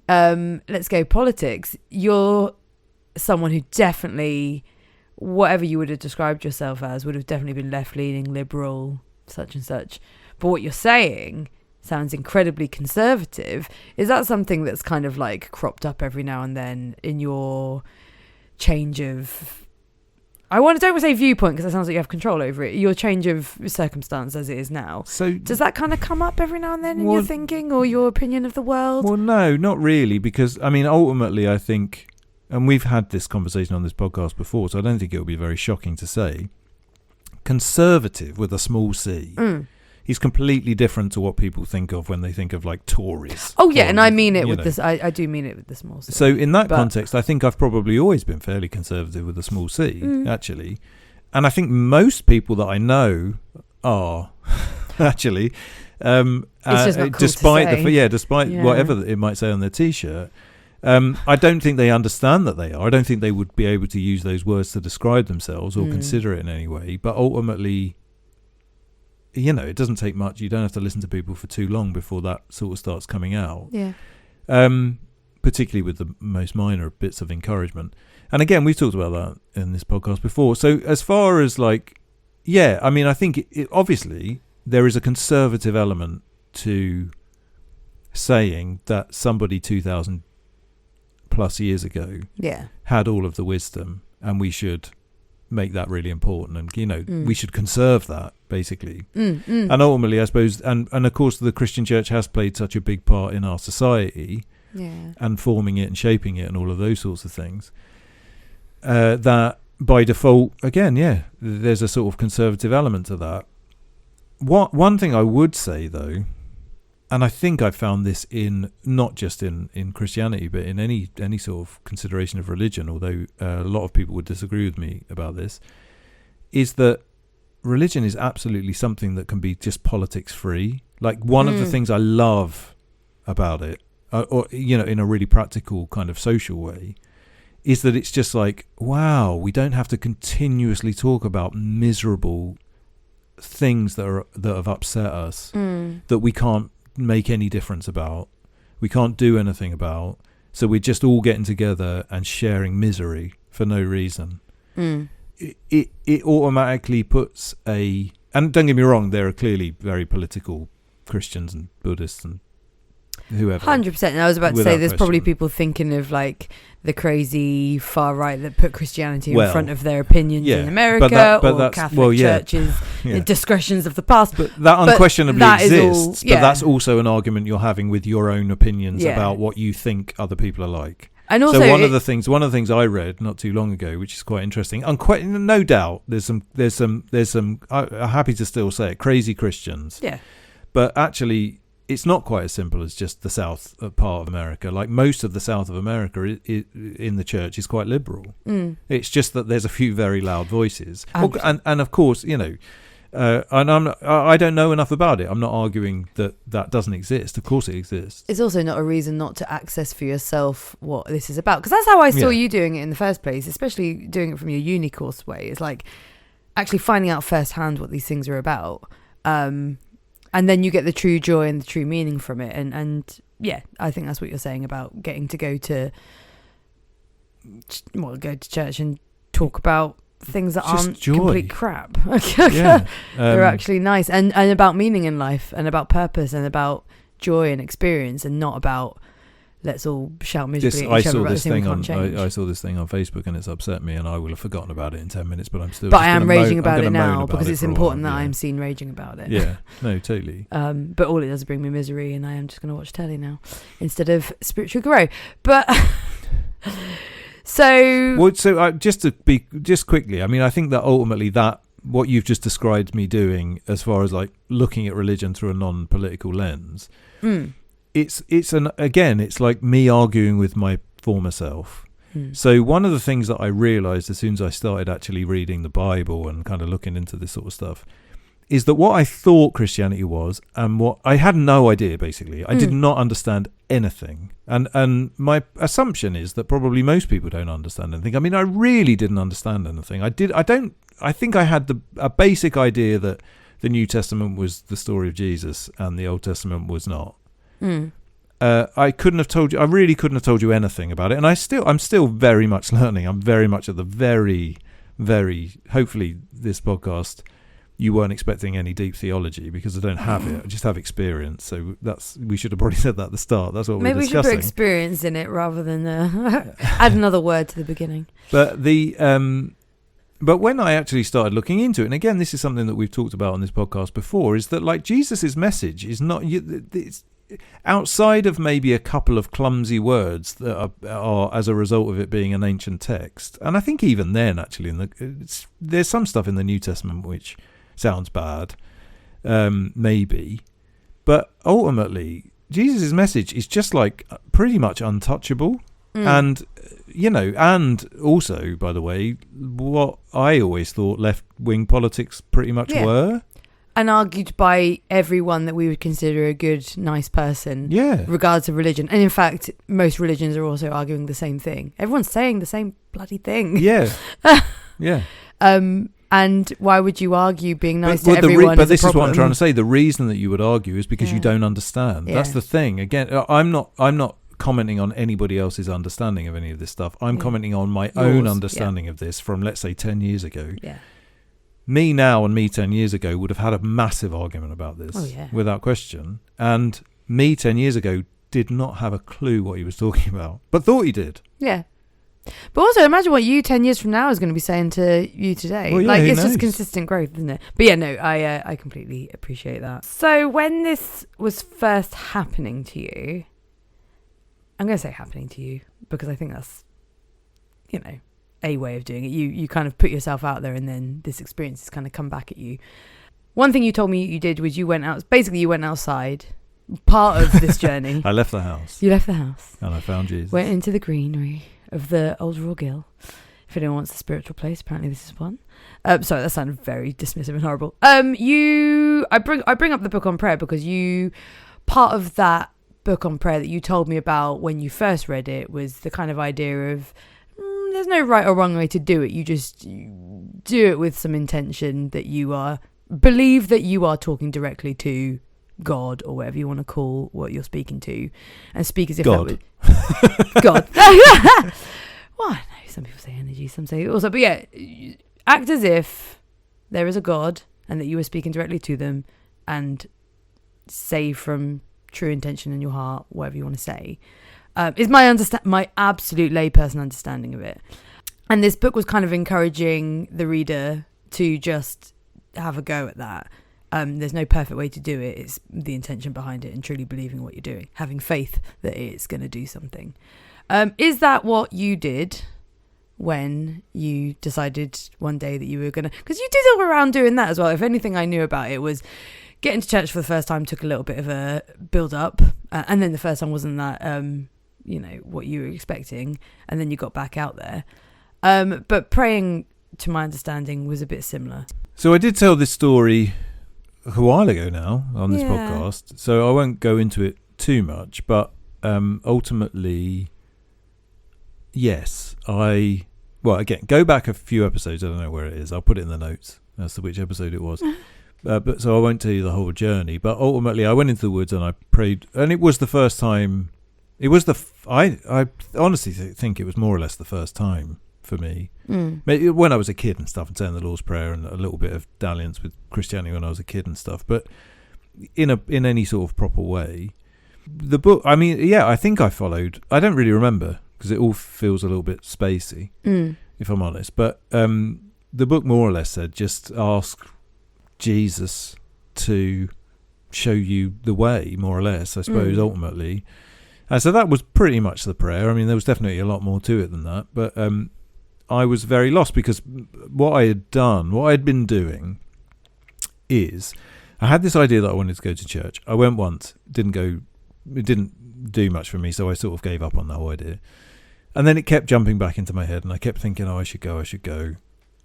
let's go politics. You're someone who definitely, whatever you would have described yourself as, would have definitely been left-leaning, liberal, such and such. But what you're saying sounds incredibly conservative. Is that something that's kind of like cropped up every now and then in your change of, don't want to say viewpoint because that sounds like you have control over it, your change of circumstance as it is now? So does that kind of come up every now and then in your thinking or your opinion of the world? Well, no, not really, because I mean, ultimately I think, and we've had this conversation on this podcast before, so I don't think it will be very shocking to say, conservative with a small c is completely different to what people think of when they think of like Tories. Oh yeah, and I mean it with this. I do mean it with the small c. So in that context, I think I've probably always been fairly conservative with a small c, actually, and I think most people that I know are actually. It's just not cool despite to say. Despite whatever it might say on their T-shirt. I don't think they understand that they are. I don't think they would be able to use those words to describe themselves or consider it in any way. But ultimately, it doesn't take much. You don't have to listen to people for too long before that sort of starts coming out. Yeah. Particularly with the most minor bits of encouragement. And again, we've talked about that in this podcast before. So as far as like, I mean, I think obviously there is a conservative element to saying that somebody 2,000 plus years ago had all of the wisdom, and we should make that really important, and we should conserve that basically. And ultimately, I suppose, and of course the Christian church has played such a big part in our society and forming it and shaping it and all of those sorts of things, that by default, again, there's a sort of conservative element to that. One thing I would say though, and I think I found this in not just in Christianity, but in any sort of consideration of religion, although a lot of people would disagree with me about this, is that religion is absolutely something that can be just politics free. Like one of the things I love about it, or in a really practical kind of social way, is that it's just like, wow, we don't have to continuously talk about miserable things that have upset us, that we can't make any difference about, we can't do anything about. So we're just all getting together and sharing misery for no reason. It automatically puts and don't get me wrong, there are clearly very political Christians and Buddhists and whoever. 100%. And I was about to say, there's probably people thinking of like the crazy far right that put Christianity in front of their opinions in America, or Catholic churches, discretions of the past. But that unquestionably exists. But that's also an argument you're having with your own opinions about what you think other people are like. And also, so one of the things I read not too long ago, which is quite interesting, no doubt there's some I'm happy to still say it, crazy Christians. Yeah. But actually, it's not quite as simple as just the south part of America. Like most of the south of America in the church is quite liberal. It's just that there's a few very loud voices. And of course, and I don't know enough about it. I'm not arguing that doesn't exist. Of course it exists. It's also not a reason not to access for yourself what this is about. Because that's how I saw you doing it in the first place, especially doing it from your uni course way. It's like actually finding out firsthand what these things are about. And then you get the true joy and the true meaning from it. And yeah, I think that's what you're saying about getting to go to church and talk about things that aren't complete crap. They're actually nice. And about meaning in life, and about purpose, and about joy and experience, and not about let's all shout miserably at each other about the thing we can't change. I saw this thing on Facebook and it's upset me, and I will have forgotten about it in 10 minutes, but I am raging about it now because it's important that I'm seen raging about it. Yeah, no, totally. But all it does is bring me misery, and I am just going to watch telly now instead of spiritual grow. But just quickly, I mean, I think that ultimately that what you've just described me doing, as far as like looking at religion through a non-political lens, it's like me arguing with my former self. So one of the things that I realized as soon as I started actually reading the Bible and kind of looking into this sort of stuff is that what I thought Christianity was, and what I had no idea, basically. I did not understand anything. And my assumption is that probably most people don't understand anything. I mean, I really didn't understand anything. I think I had a basic idea that the New Testament was the story of Jesus and the Old Testament was not. I really couldn't have told you anything about it. And I'm still very much learning. I'm very much at the very, very, hopefully this podcast, you weren't expecting any deep theology, because I don't have it. I just have experience. So we should have probably said that at the start. That's what we're discussing. Maybe we should put experience in it rather than add another word to the beginning. But but when I actually started looking into it, and again, this is something that we've talked about on this podcast before, is that like Jesus's message is not, it's outside of maybe a couple of clumsy words that are as a result of it being an ancient text. And I think even then, actually, there's some stuff in the New Testament which sounds bad, maybe, but ultimately Jesus' message is just like pretty much untouchable. And and also, by the way, what I always thought left-wing politics pretty much were, and argued by everyone that we would consider a good, nice person, regardless of religion. And in fact, most religions are also arguing the same thing. Everyone's saying the same bloody thing. And why would you argue being nice to everyone? But this is what I'm trying to say. The reason that you would argue is because you don't understand. That's the thing. Again, I'm not commenting on anybody else's understanding of any of this stuff. I'm commenting on my own understanding of this from, let's say, 10 years ago. Me now and me 10 years ago would have had a massive argument about this, without question. And me 10 years ago did not have a clue what he was talking about, but thought he did. Yeah. But also imagine what you 10 years from now is going to be saying to you today. Well, like, it's just consistent growth, isn't it? But yeah, no, I completely appreciate that. So when this was first happening to you, I'm going to say happening to you because I think that's, a way of doing it. You kind of put yourself out there, and then this experience has kind of come back at you. One thing you told me you did was you went outside, part of this journey. I left the house. You left the house. And I found Jesus. Went into the greenery of the Old Royal Gill If anyone wants a spiritual place, apparently this is one. Sorry, that sounded very dismissive and horrible. I bring up the book on prayer because part of that book on prayer that you told me about when you first read it was the kind of idea of there's no right or wrong way to do it. You just do it with some intention that believe that you are talking directly to God or whatever you want to call what you're speaking to, and speak as if God. that was God. Well, I know some people say energy, some say also, but yeah, act as if there is a God and that you are speaking directly to them, and say from true intention in your heart whatever you want to say. Is my absolute layperson understanding of it. And this book was kind of encouraging the reader to just have a go at that. There's no perfect way to do it. It's the intention behind it and truly believing what you're doing, having faith that it's going to do something. Is that what you did when you decided one day that you were going to... Because you did all around doing that as well. If anything I knew about it was getting to church for the first time took a little bit of a build-up. And then the first time wasn't that, what you were expecting. And then you got back out there. But praying, to my understanding, was a bit similar. So I did tell this story a while ago now on this podcast. So I won't go into it too much. But ultimately... Yes, again, go back a few episodes. I don't know where it is. I'll put it in the notes as to which episode it was. But so I won't tell you the whole journey. But ultimately, I went into the woods and I prayed, and it was the first time. It was I honestly think it was more or less the first time for me. When I was a kid and stuff, and saying the Lord's Prayer and a little bit of dalliance with Christianity when I was a kid and stuff. But in any sort of proper way, the book. I mean, I think I followed. I don't really remember, because it all feels a little bit spacey, if I'm honest. But the book more or less said, just ask Jesus to show you the way, more or less, I suppose, ultimately. And so that was pretty much the prayer. I mean, there was definitely a lot more to it than that. But I was very lost, because what I had been doing is, I had this idea that I wanted to go to church. I went once, it didn't do much for me, so I sort of gave up on that whole idea. And then it kept jumping back into my head, and I kept thinking, I should go.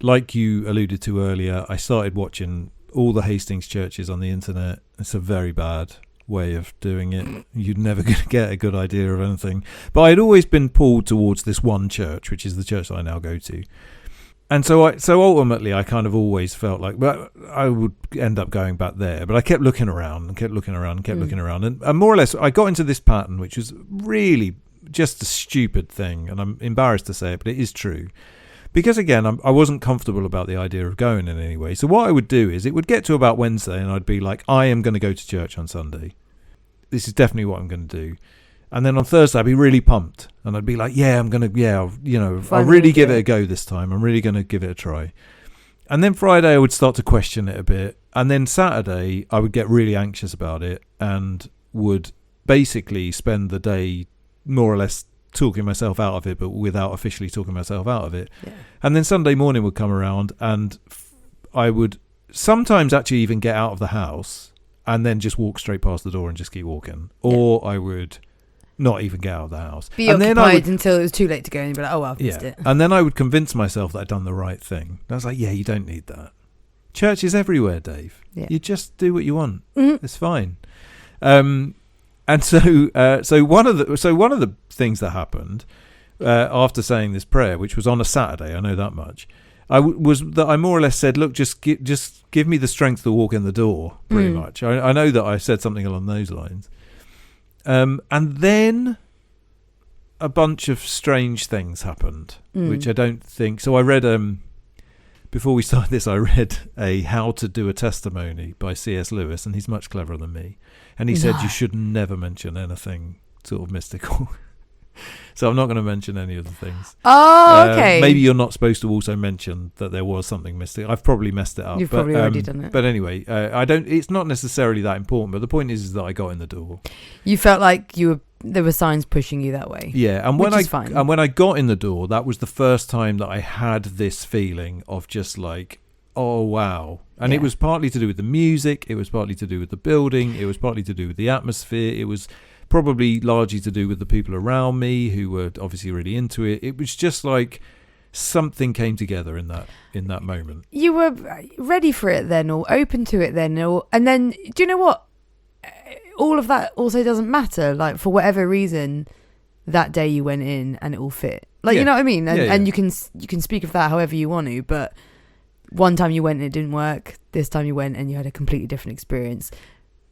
Like you alluded to earlier, I started watching all the Hastings churches on the internet. It's a very bad way of doing it. You're never going to get a good idea of anything. But I'd always been pulled towards this one church, which is the church that I now go to. And so ultimately, I kind of always felt like I would end up going back there. But I kept looking around and kept looking around. And more or less, I got into this pattern, which was really just a stupid thing, and I'm embarrassed to say it, but it is true, because again, I wasn't comfortable about the idea of going in any way. So what I would do is, it would get to about Wednesday and I'd be like, I am going to go to church on Sunday. This is definitely what I'm going to do. And then on Thursday I'd be really pumped, and I'd be like, I'll really give it a go this time. I'm really going to give it a try. And then Friday I would start to question it a bit, and then Saturday I would get really anxious about it and would basically spend the day more or less talking myself out of it, but without officially talking myself out of it. And then Sunday morning would come around, and I would sometimes actually even get out of the house and then just walk straight past the door and just keep walking, or I would not even get out of the house, be occupied until it was too late to go, and you'd be like, I've missed it. And then I would convince myself that I'd done the right thing. I was like, you don't need that. Church is everywhere, Dave. You just do what you want. It's fine. And so one of the things that happened after saying this prayer, which was on a Saturday, I know that much, was that I more or less said, look, just give me the strength to walk in the door, pretty much. I know that I said something along those lines. And then a bunch of strange things happened, which I don't think... So I read... Before we started this, I read a How to Do a Testimony by C.S. Lewis, and he's much cleverer than me. And he said you should never mention anything sort of mystical. So I'm not going to mention any of the things. Oh, okay. Maybe you're not supposed to also mention that there was something mystical. I've probably messed it up. You've probably already done it. But anyway, I don't. It's not necessarily that important. But the point is that I got in the door. You felt like there were signs pushing you that way. Yeah, and when I got in the door, that was the first time that I had this feeling of just like, oh wow. And it was partly to do with the music, it was partly to do with the building, it was partly to do with the atmosphere, it was probably largely to do with the people around me who were obviously really into it. It was just like something came together in that moment. You were ready for it then, or open to it then, and then do you know what? All of that also doesn't matter. Like, for whatever reason, that day you went in and it all fit. Like, you know what I mean? And you can speak of that however you want to, but one time you went and it didn't work. This time you went and you had a completely different experience.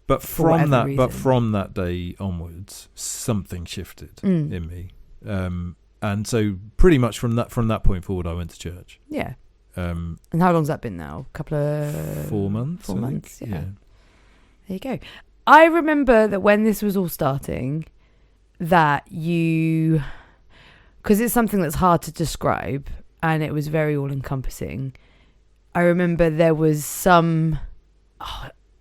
But from that day onwards, something shifted in me. And so pretty much from that point forward, I went to church. Yeah. And how long's that been now? 4 months. 4 months. Yeah. There you go. I remember that when this was all starting, that because it's something that's hard to describe and it was very all encompassing. I remember there was some,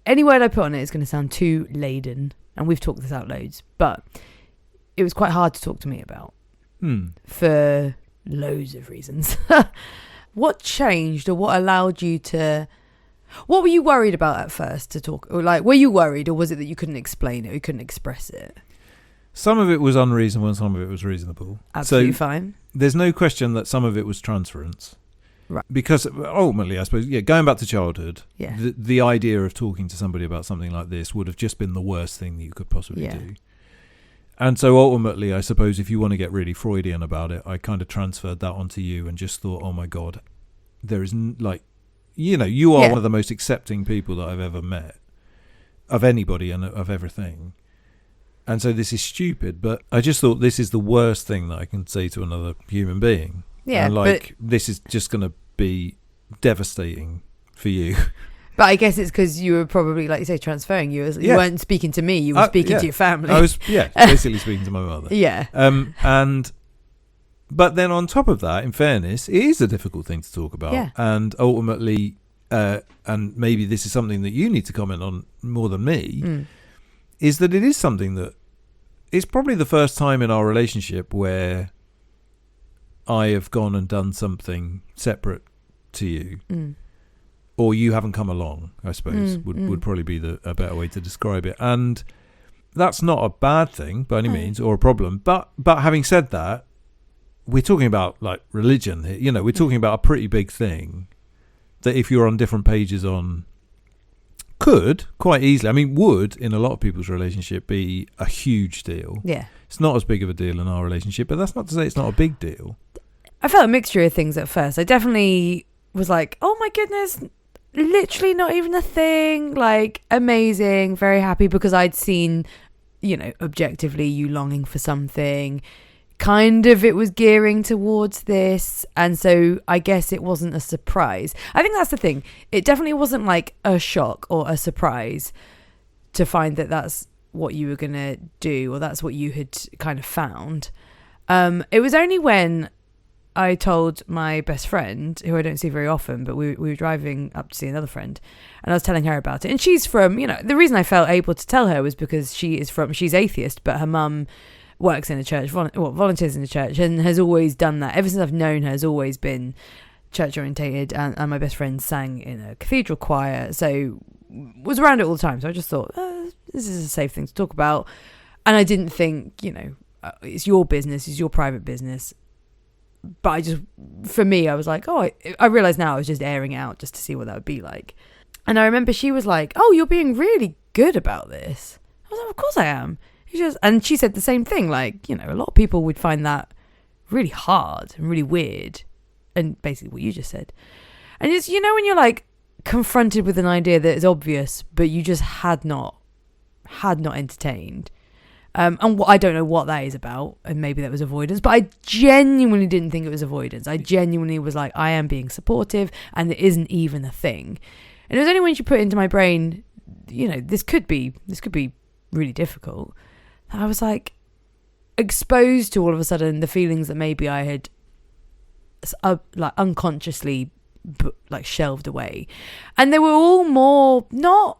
any word I put on it is going to sound too laden, and we've talked this out loads, but it was quite hard to talk to me about for loads of reasons. What changed, or what allowed you to, what were you worried about at first to talk, or like, were you worried, or was it that you couldn't explain it, or you couldn't express it? Some of it was unreasonable and some of it was reasonable. Absolutely fine. There's no question that some of it was transference. Right. Because ultimately, I suppose, going back to childhood, yeah. the idea of talking to somebody about something like this would have just been the worst thing that you could possibly do. And so ultimately, I suppose, if you want to get really Freudian about it, I kind of transferred that onto you and just thought, oh my God, there is you are one of the most accepting people that I've ever met, of anybody and of everything. And so this is stupid, but I just thought this is the worst thing that I can say to another human being. Yeah, and this is just going to be devastating for you. But I guess it's because you were probably, like you say, transferring. You weren't speaking to me. You were speaking to your family. I was, basically speaking to my mother. Yeah. But then on top of that, in fairness, it is a difficult thing to talk about. Yeah. And ultimately, and maybe this is something that you need to comment on more than me, is that it is something that is probably the first time in our relationship where I have gone and done something separate to you, or you haven't come along, I suppose, would probably be a better way to describe it. And that's not a bad thing by any means, or a problem. But having said that, we're talking about like religion here. We're talking about a pretty big thing that if you're on different pages on, could quite easily, would in a lot of people's relationship be a huge deal. Yeah. It's not as big of a deal in our relationship, but that's not to say it's not a big deal. I felt a mixture of things at first. I definitely was like, oh my goodness, literally not even a thing. Like, amazing, very happy, because I'd seen, objectively you longing for something. Kind of it was gearing towards this, and so I guess it wasn't a surprise. I think that's the thing. It definitely wasn't like a shock or a surprise to find that that's what you were going to do, or that's what you had kind of found. It was only when I told my best friend, who I don't see very often, but we were driving up to see another friend, and I was telling her about it. And she's from, the reason I felt able to tell her was because she's atheist, but her mum works in a church, volunteers in a church, and has always done that. Ever since I've known her, has always been church orientated, and my best friend sang in a cathedral choir, so was around it all the time. So I just thought, this is a safe thing to talk about. And I didn't think, it's your business, it's your private business. But for me, I was like, I realised now I was just airing it out just to see what that would be like. And I remember she was like, oh, you're being really good about this. I was like, of course I am. And she said the same thing, like, a lot of people would find that really hard and really weird, and basically what you just said. And it's, when you're like confronted with an idea that is obvious, but you just had not entertained. And I don't know what that is about, and maybe that was avoidance, but I genuinely didn't think it was avoidance. I genuinely was like, I am being supportive, and it isn't even a thing. And it was only when she put into my brain, this could be really difficult, I was like exposed to all of a sudden the feelings that maybe I had like unconsciously like shelved away, and they were all more not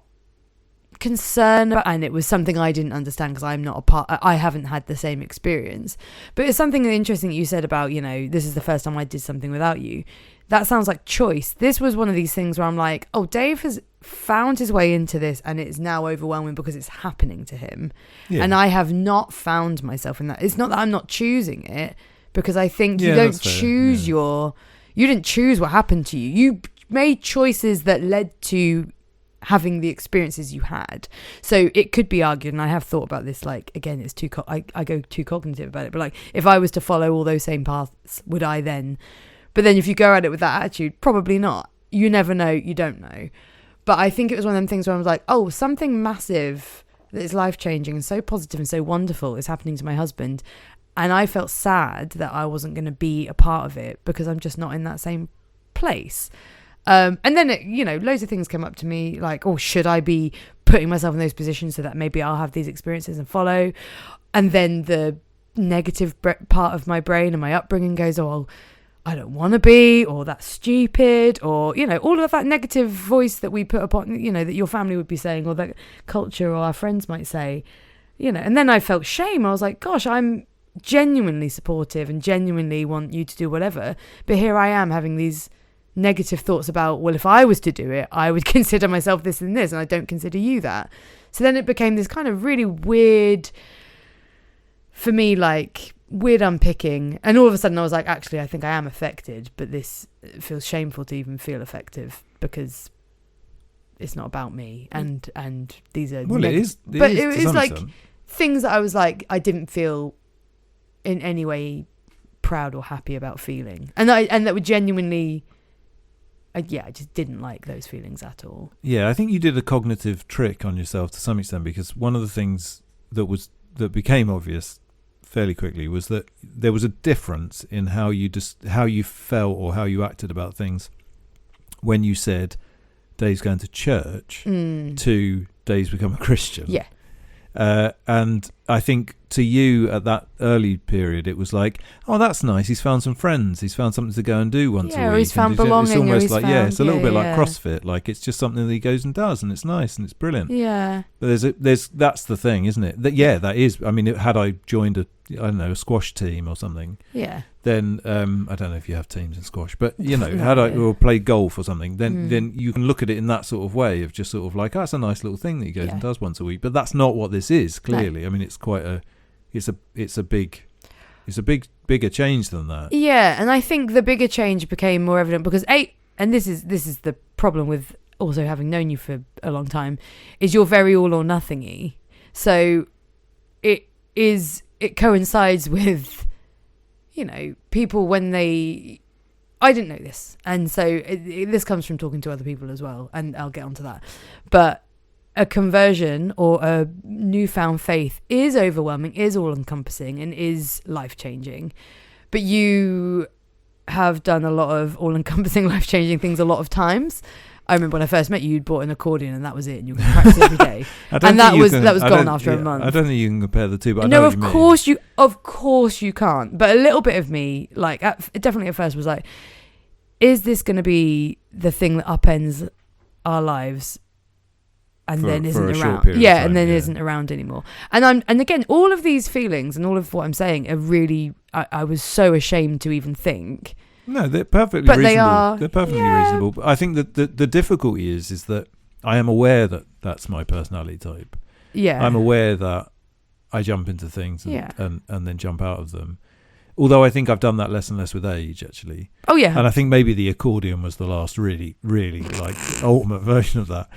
concern about, and it was something I didn't understand because I'm not a part, I haven't had the same experience. But it's something interesting that you said about, this is the first time I did something without you. That sounds like choice. This was one of these things where I'm like, oh, Dave has found his way into this, and it's now overwhelming because it's happening to him. Yeah. And I have not found myself in that. It's not that I'm not choosing it, because I think you don't choose you didn't choose what happened to you. You made choices that led to having the experiences you had. So it could be argued, and I have thought about this, like, again, it's I go too cognitive about it, but like, if I was to follow all those same paths, would I then? But then if you go at it with that attitude, probably not. You never know, you don't know. But I think it was one of them things where I was like, oh, something massive that is life-changing and so positive and so wonderful is happening to my husband, and I felt sad that I wasn't going to be a part of it because I'm just not in that same place. And then, loads of things came up to me like, oh, should I be putting myself in those positions so that maybe I'll have these experiences and follow? And then the negative part of my brain and my upbringing goes, oh, well, I don't want to be, or that's stupid, or, all of that negative voice that we put upon, that your family would be saying, or that culture or our friends might say, and then I felt shame. I was like, gosh, I'm genuinely supportive and genuinely want you to do whatever. But here I am having these negative thoughts about, well, if I was to do it, I would consider myself this and this, and I don't consider you that. So then it became this kind of really weird, for me, like weird unpicking. And all of a sudden I was like, actually, I think I am affected, but this feels shameful to even feel affected because it's not about me. And these are it is like things that I was like, I didn't feel in any way proud or happy about feeling, and that would genuinely, I just didn't like those feelings at all. Yeah, I think you did a cognitive trick on yourself to some extent, because one of the things that became obvious fairly quickly was that there was a difference in how you felt or how you acted about things when you said Dave's going to church to Dave's become a Christian. Yeah. And I think to you at that early period, it was like, oh, that's nice. He's found some friends. He's found something to go and do once a week. Or he's found belonging. It's almost like, it's a little bit like CrossFit. Like, it's just something that he goes and does, and it's nice and it's brilliant. Yeah. But that's the thing, isn't it? That is. I mean, had I joined a squash team or something. Yeah. Then I don't know if you have teams in squash, but or play golf or something, then you can look at it in that sort of way of just sort of like, oh, that's a nice little thing that he goes and does once a week. But that's not what this is, clearly. No. I mean, it's quite bigger change than that. Yeah, and I think the bigger change became more evident because and this is the problem with also having known you for a long time, is you're very all or nothing-y. So it coincides with, people when I didn't know this. And so this comes from talking to other people as well. And I'll get onto that. But a conversion or a newfound faith is overwhelming, is all encompassing, and is life changing. But you have done a lot of all encompassing, life changing things a lot of times. I remember when I first met you, you'd bought an accordion and that was it, and you were practicing every day. And that was gone after a month. I don't think you can compare the two, but no, of course you can't. But a little bit of me, like definitely at first, was like, is this going to be the thing that upends our lives and then isn't around? Yeah, and then isn't around anymore. And again, all of these feelings and all of what I'm saying are really, I was so ashamed to even think. No, they're perfectly reasonable. They're perfectly reasonable. But I think that the difficulty is that I am aware that that's my personality type. Yeah. I'm aware that I jump into things and then jump out of them. Although I think I've done that less and less with age, actually. Oh, yeah. And I think maybe the accordion was the last really, really like ultimate version of that.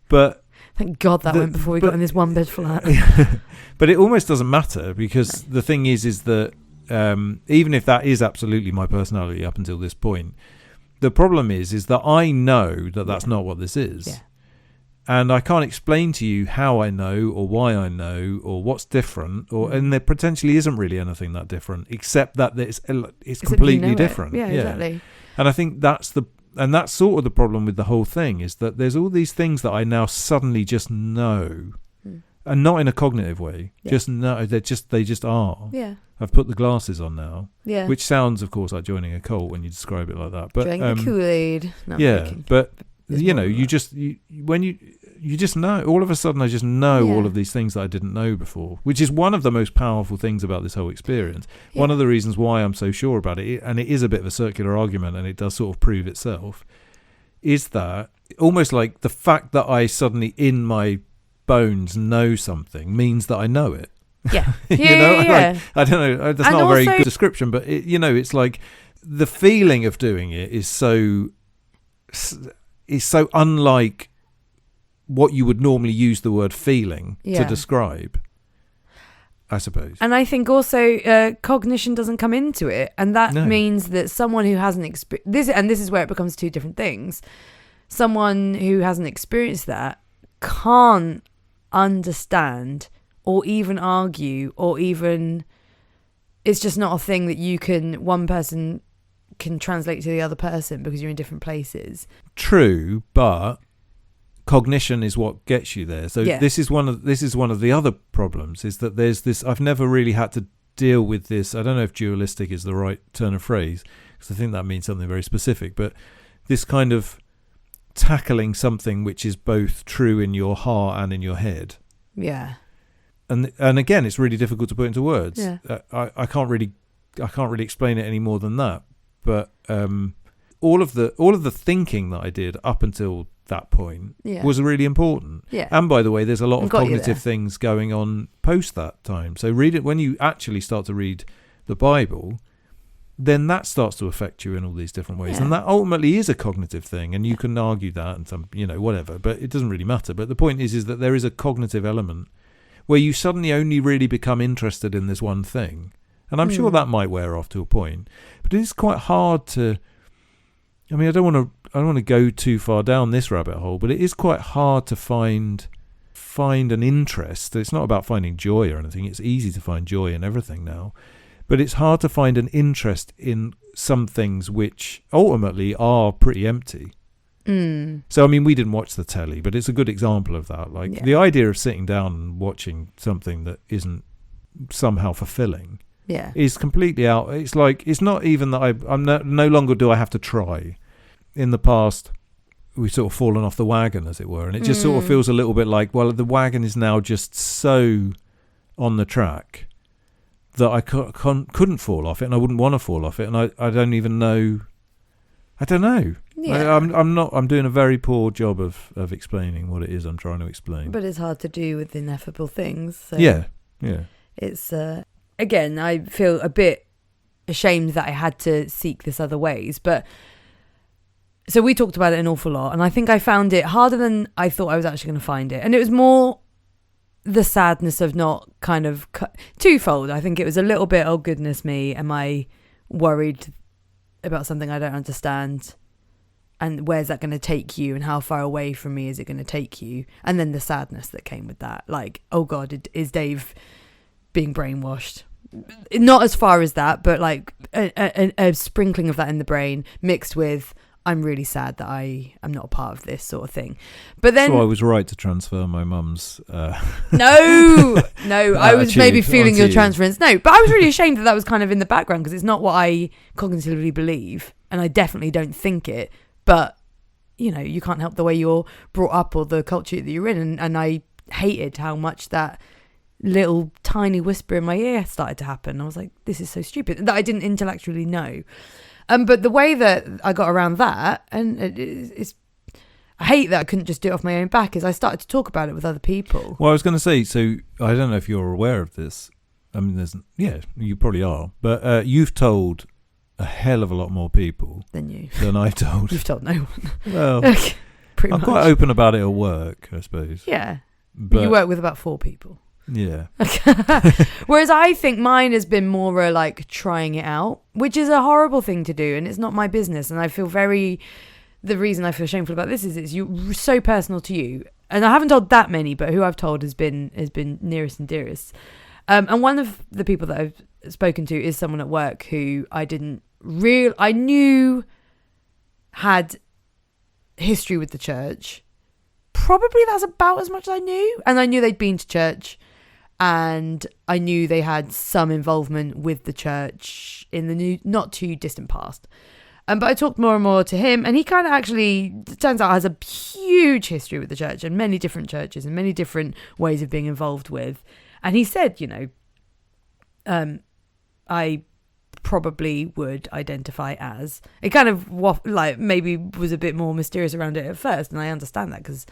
But thank God that went before we got in this one bed flat. But it almost doesn't matter, because the thing is that even if that is absolutely my personality up until this point, the problem is that I know that that's not what this is. Yeah. And I can't explain to you how I know or why I know or what's different, and there potentially isn't really anything that different, except that it's completely different. Yeah, exactly. And I think that's sort of the problem with the whole thing, is that there's all these things that I now suddenly just know, and not in a cognitive way. Yeah. Just know they just are. Yeah. I've put the glasses on now. Yeah. Which sounds, of course, like joining a cult when you describe it like that. But drink the Kool-Aid. No, but you just know. All of a sudden, I just know all of these things that I didn't know before, which is one of the most powerful things about this whole experience. Yeah. One of the reasons why I'm so sure about it, and it is a bit of a circular argument, and it does sort of prove itself, is that almost like the fact that I suddenly in my bones know something means that I know it. Yeah. Like, I don't know. That's And not a very also- good description, but it's like the feeling of doing it is so unlike what you would normally use the word feeling to describe, I suppose. And I think also cognition doesn't come into it, and that means that someone who hasn't experienced this is where it becomes two different things. Someone who hasn't experienced that can't understand or even argue, or even it's just not a thing that one person can translate to the other person because you're in different places. True, but cognition is what gets you there. So this is one of the other problems, is that there's this. I've never really had to deal with this. I don't know if dualistic is the right turn of phrase, because I think that means something very specific. But this kind of tackling something which is both true in your heart and in your head. Yeah. And again, it's really difficult to put into words. Yeah. I can't really explain it any more than that. But all of the thinking that I did up until that point was really important. Yeah. And by the way, there's a lot of Got cognitive things going on post that time. So read it when you actually start to read the Bible, then that starts to affect you in all these different ways. Yeah. And that ultimately is a cognitive thing, and you can argue that and some, whatever, but it doesn't really matter. But the point is that there is a cognitive element where you suddenly only really become interested in this one thing. And I'm sure that might wear off to a point, but it is quite hard to, I don't want to go too far down this rabbit hole, but it is quite hard to find an interest. It's not about finding joy or anything. It's easy to find joy in everything now, but it's hard to find an interest in some things which ultimately are pretty empty. So, we didn't watch the telly, but it's a good example of that. Like the idea of sitting down and watching something that isn't somehow fulfilling is completely out. It's like, it's not even that I'm no longer do I have to try. In the past, we've sort of fallen off the wagon, as it were, and it just sort of feels a little bit like, well, the wagon is now just so on the track that I couldn't fall off it, and I wouldn't want to fall off it, and I don't even know. I don't know. Yeah. I'm doing a very poor job of explaining what it is I'm trying to explain. But it's hard to do with ineffable things. So Yeah. It's again, I feel a bit ashamed that I had to seek this other ways, but so we talked about it an awful lot, and I think I found it harder than I thought I was actually going to find it. And it was more the sadness of not kind of twofold. I think it was a little bit, oh goodness me, am I worried about something I don't understand, and where's that going to take you, and how far away from me is it going to take you? And then the sadness that came with that, like, oh God, is Dave being brainwashed? Not as far as that, but like a sprinkling of that in the brain mixed with, I'm really sad that I am not a part of this sort of thing. But then, so I was right to transfer my mum's. No, I was maybe feeling your you. transference. No, but I was really ashamed that was kind of in the background, because it's not what I cognitively believe, and I definitely don't think it. But you can't help the way you're brought up or the culture that you're in, and I hated how much that little tiny whisper in my ear started to happen. I was like, this is so stupid, that I didn't intellectually know. But the way that I got around that, and it's, I hate that I couldn't just do it off my own back, is I started to talk about it with other people. Well, I was going to say, so I don't know if you're aware of this. You probably are, but you've told a hell of a lot more people than I've told. You've told no one. Well, pretty I'm much. quite open about it at work, I suppose. Yeah, but you work with about 4 people. Yeah. Whereas I think mine has been more like trying it out, which is a horrible thing to do, and it's not my business. And I feel the reason I feel shameful about this is it's so personal to you. And I haven't told that many, but who I've told has been nearest and dearest. And one of the people that I've spoken to is someone at work who I knew had history with the church. Probably that's about as much as I knew. And I knew they'd been to church, and I knew they had some involvement with the church in the not too distant past. But I talked more and more to him, and he kind of actually, it turns out, has a huge history with the church and many different churches and many different ways of being involved with. And he said, I probably would identify as, it kind of like maybe was a bit more mysterious around it at first, and I understand that because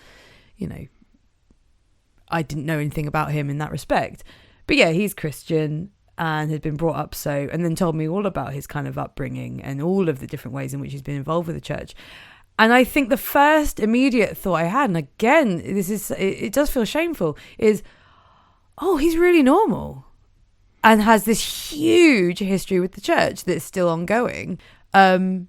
I didn't know anything about him in that respect, But yeah, he's Christian and had been brought up so, and then told me all about his kind of upbringing and all of the different ways in which he's been involved with the church. And I think the first immediate thought I had, and again, it does feel shameful, is, oh, he's really normal and has this huge history with the church that's still ongoing. Oh,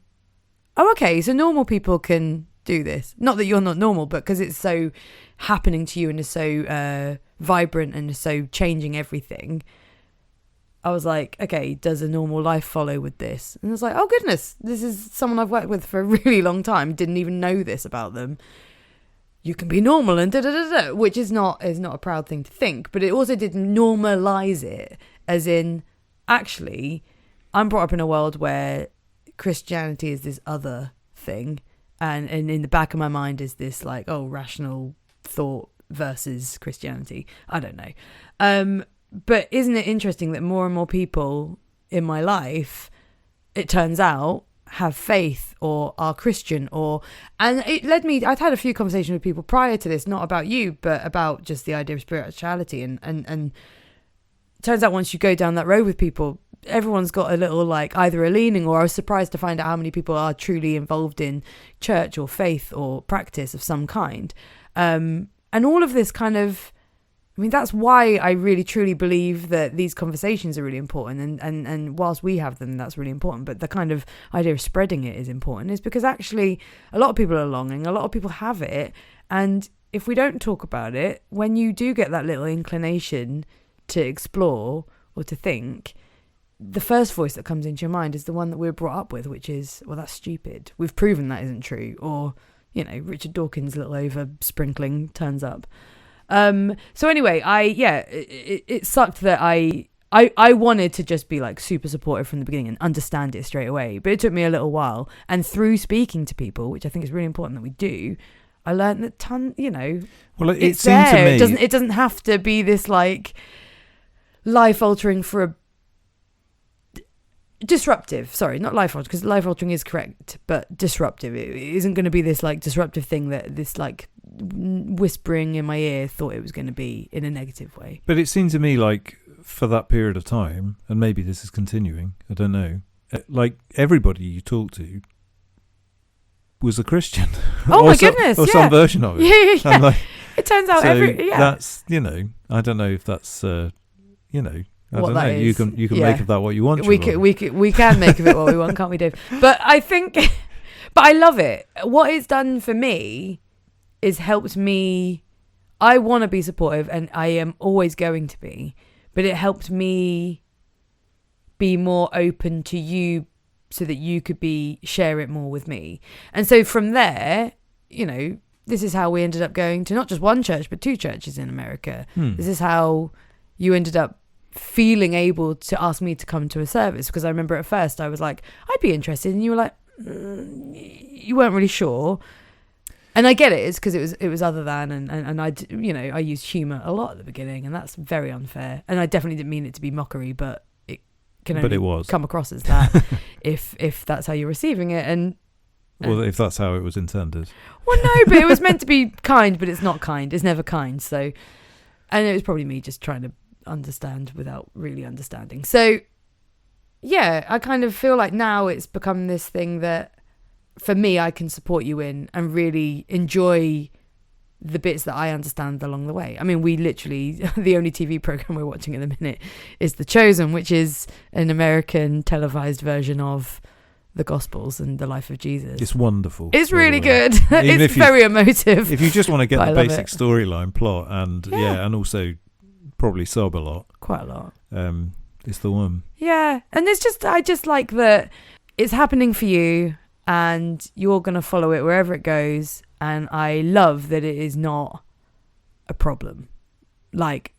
okay, so normal people can do this. Not that you're not normal, but because it's so happening to you and is so vibrant and is so changing everything. I was like, okay, does a normal life follow with this? And I was like, oh goodness, this is someone I've worked with for a really long time. Didn't even know this about them. You can be normal and da-da-da-da, which is not a proud thing to think, but it also did normalize it, as in, actually, I'm brought up in a world where Christianity is this other thing, and in the back of my mind is this like, oh, rational thought versus Christianity. I don't know. But isn't it interesting that more and more people in my life, it turns out, have faith or are Christian, and it led me, I'd had a few conversations with people prior to this, not about you, but about just the idea of spirituality, and it turns out once you go down that road with people, everyone's got a little like either a leaning, or I was surprised to find out how many people are truly involved in church or faith or practice of some kind. And all of this kind of, I mean, that's why I really truly believe that these conversations are really important, and whilst we have them, that's really important, but the kind of idea of spreading it is important, is because actually a lot of people are longing, a lot of people have it, and if we don't talk about it, when you do get that little inclination to explore or to think, the first voice that comes into your mind is the one that we're brought up with, which is, well, that's stupid. We've proven that isn't true. Or, you know, Richard Dawkins' little over sprinkling turns up. So anyway, it sucked that I wanted to just be like super supportive from the beginning and understand it straight away. But it took me a little while. And through speaking to people, which I think is really important that we do, I learned that well, it it's seemed there. to me It doesn't have to be this like life altering for a disruptive, sorry, not life altering, because life altering is correct, but disruptive. It isn't going to be this like disruptive thing that this like whispering in my ear thought it was going to be in a negative way. But it seemed to me like for that period of time, and maybe this is continuing, I don't know, like everybody you talk to was a Christian. Oh my goodness, or some version of it. Yeah. And like, it turns out that's, I don't know if that's I what don't that know. is. You can make of that what you want. We can make of it what we want, can't we, Dave? But I think, but I love it. What it's done for me is helped me. I want to be supportive, and I am always going to be. But it helped me be more open to you, so that you could share it more with me. And so from there, this is how we ended up going to not just one church, but 2 churches in America. This is how you ended up feeling able to ask me to come to a service, because I remember at first I was like, I'd be interested, and you were like, you weren't really sure. And I get it, it's because it was other than, and I used humour a lot at the beginning, and that's very unfair, and I definitely didn't mean it to be mockery, but it can only come across as that if that's how you're receiving it. And well, if that's how it was intended. Well, no, but it was meant to be kind, but it's not kind. It's never kind. So, and it was probably me just trying to understand without really understanding. So yeah, I kind of feel like now it's become this thing that for me I can support you in and really enjoy the bits that I understand along the way. I mean, we literally, the only TV program we're watching at the minute is The Chosen, which is an American televised version of the Gospels and the life of Jesus. It's wonderful. It's really good. It's very emotive. If you just want to get the basic storyline plot and and also probably sob a lot. Quite a lot. It's the one. Yeah. And I just like that it's happening for you and you're going to follow it wherever it goes. And I love that it is not a problem. Like,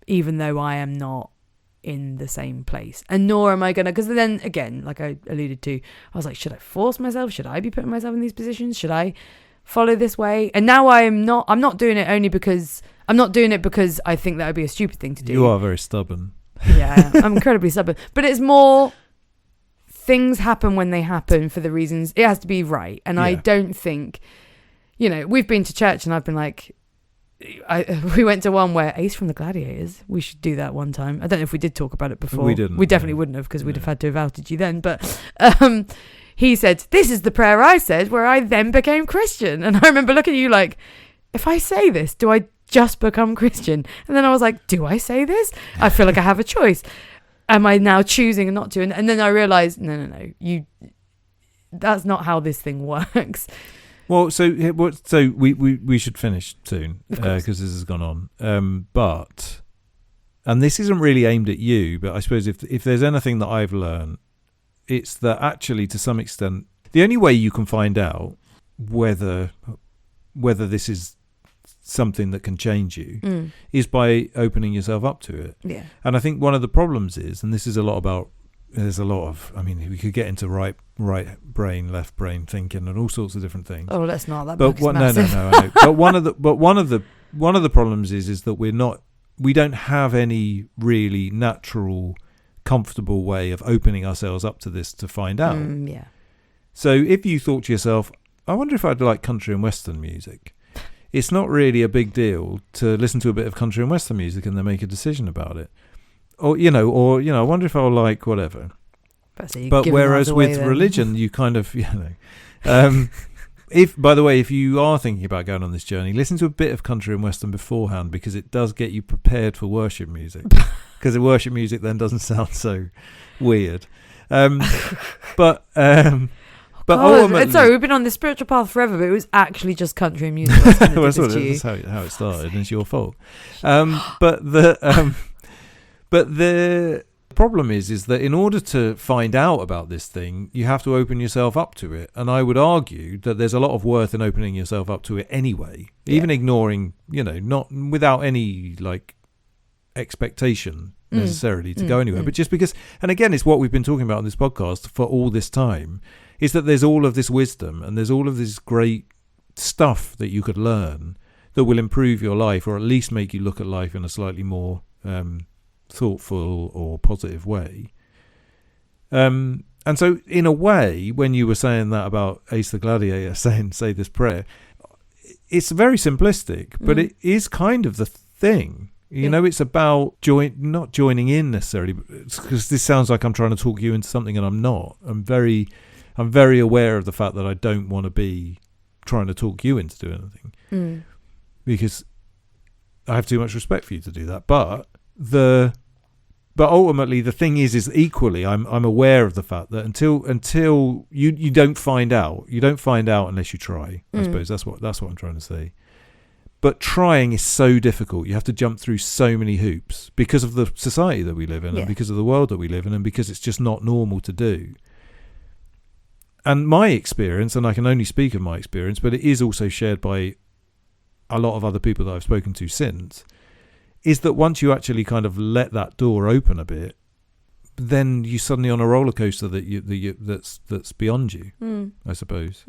even though I am not in the same place. And nor am I going to, because then again, like I alluded to, I was like, should I force myself? Should I be putting myself in these positions? Should I follow this way? And now I'm not doing it only because I'm not doing it because I think that would be a stupid thing to do. You are very stubborn. Yeah, I'm incredibly stubborn. But it's more things happen when they happen for the reasons it has to be right. And I don't think, we've been to church and I've been like, we went to one where Ace from the Gladiators. We should do that one time. I don't know if we did talk about it before. We didn't. We definitely wouldn't have, because we'd have had to have outed you then. But he said, "This is the prayer I said where I then became Christian." And I remember looking at you like, if I say this, do I just become Christian? And then I was like, do I say this? I feel like I have a choice. Am I now choosing not to? And then I realized, no. That's not how this thing works. Well, so we should finish soon, because this has gone on. And this isn't really aimed at you, but I suppose if there's anything that I've learned, it's that actually, to some extent, the only way you can find out whether this is something that can change you is by opening yourself up to it. Yeah. And I think one of the problems is, and this is a lot about, there's a lot of, I mean, we could get into right brain, left brain thinking and all sorts of different things. Oh, let's not. That but book is massive. No. I know. But one of the problems is that we don't have any really natural, comfortable way of opening ourselves up to this to find out. Yeah. So if you thought to yourself, I wonder if I'd like country and western music, it's not really a big deal to listen to a bit of country and western music and then make a decision about it. Or I wonder if I'll like whatever. But whereas with religion, you kind of, if you are thinking about going on this journey, listen to a bit of country and western beforehand, because it does get you prepared for worship music. Because the worship music then doesn't sound so weird. But ultimately, sorry, we've been on this spiritual path forever, but it was actually just country and music. Well, that's how it started, and it's your fault. But the problem is that in order to find out about this thing, you have to open yourself up to it. And I would argue that there's a lot of worth in opening yourself up to it anyway, even ignoring, not without any like expectation necessarily to go anywhere. But just because, and again, it's what we've been talking about on this podcast for all this time, is that there's all of this wisdom and there's all of this great stuff that you could learn that will improve your life, or at least make you look at life in a slightly more thoughtful or positive way. And so in a way, when you were saying that about Ace the Gladiator saying, say this prayer, it's very simplistic, but it is kind of the thing. It's about not joining in necessarily, because this sounds like I'm trying to talk you into something, and I'm not. I'm very aware of the fact that I don't want to be trying to talk you into doing anything, because I have too much respect for you to do that. But ultimately the thing is equally, I'm aware of the fact that until you don't find out unless you try. I suppose that's what I'm trying to say. But trying is so difficult. You have to jump through so many hoops because of the society that we live in, and because of the world that we live in, and because it's just not normal to do. And my experience, and I can only speak of my experience, but it is also shared by a lot of other people that I've spoken to since, is that once you actually kind of let that door open a bit, then you're suddenly on a roller coaster that's beyond you, I suppose.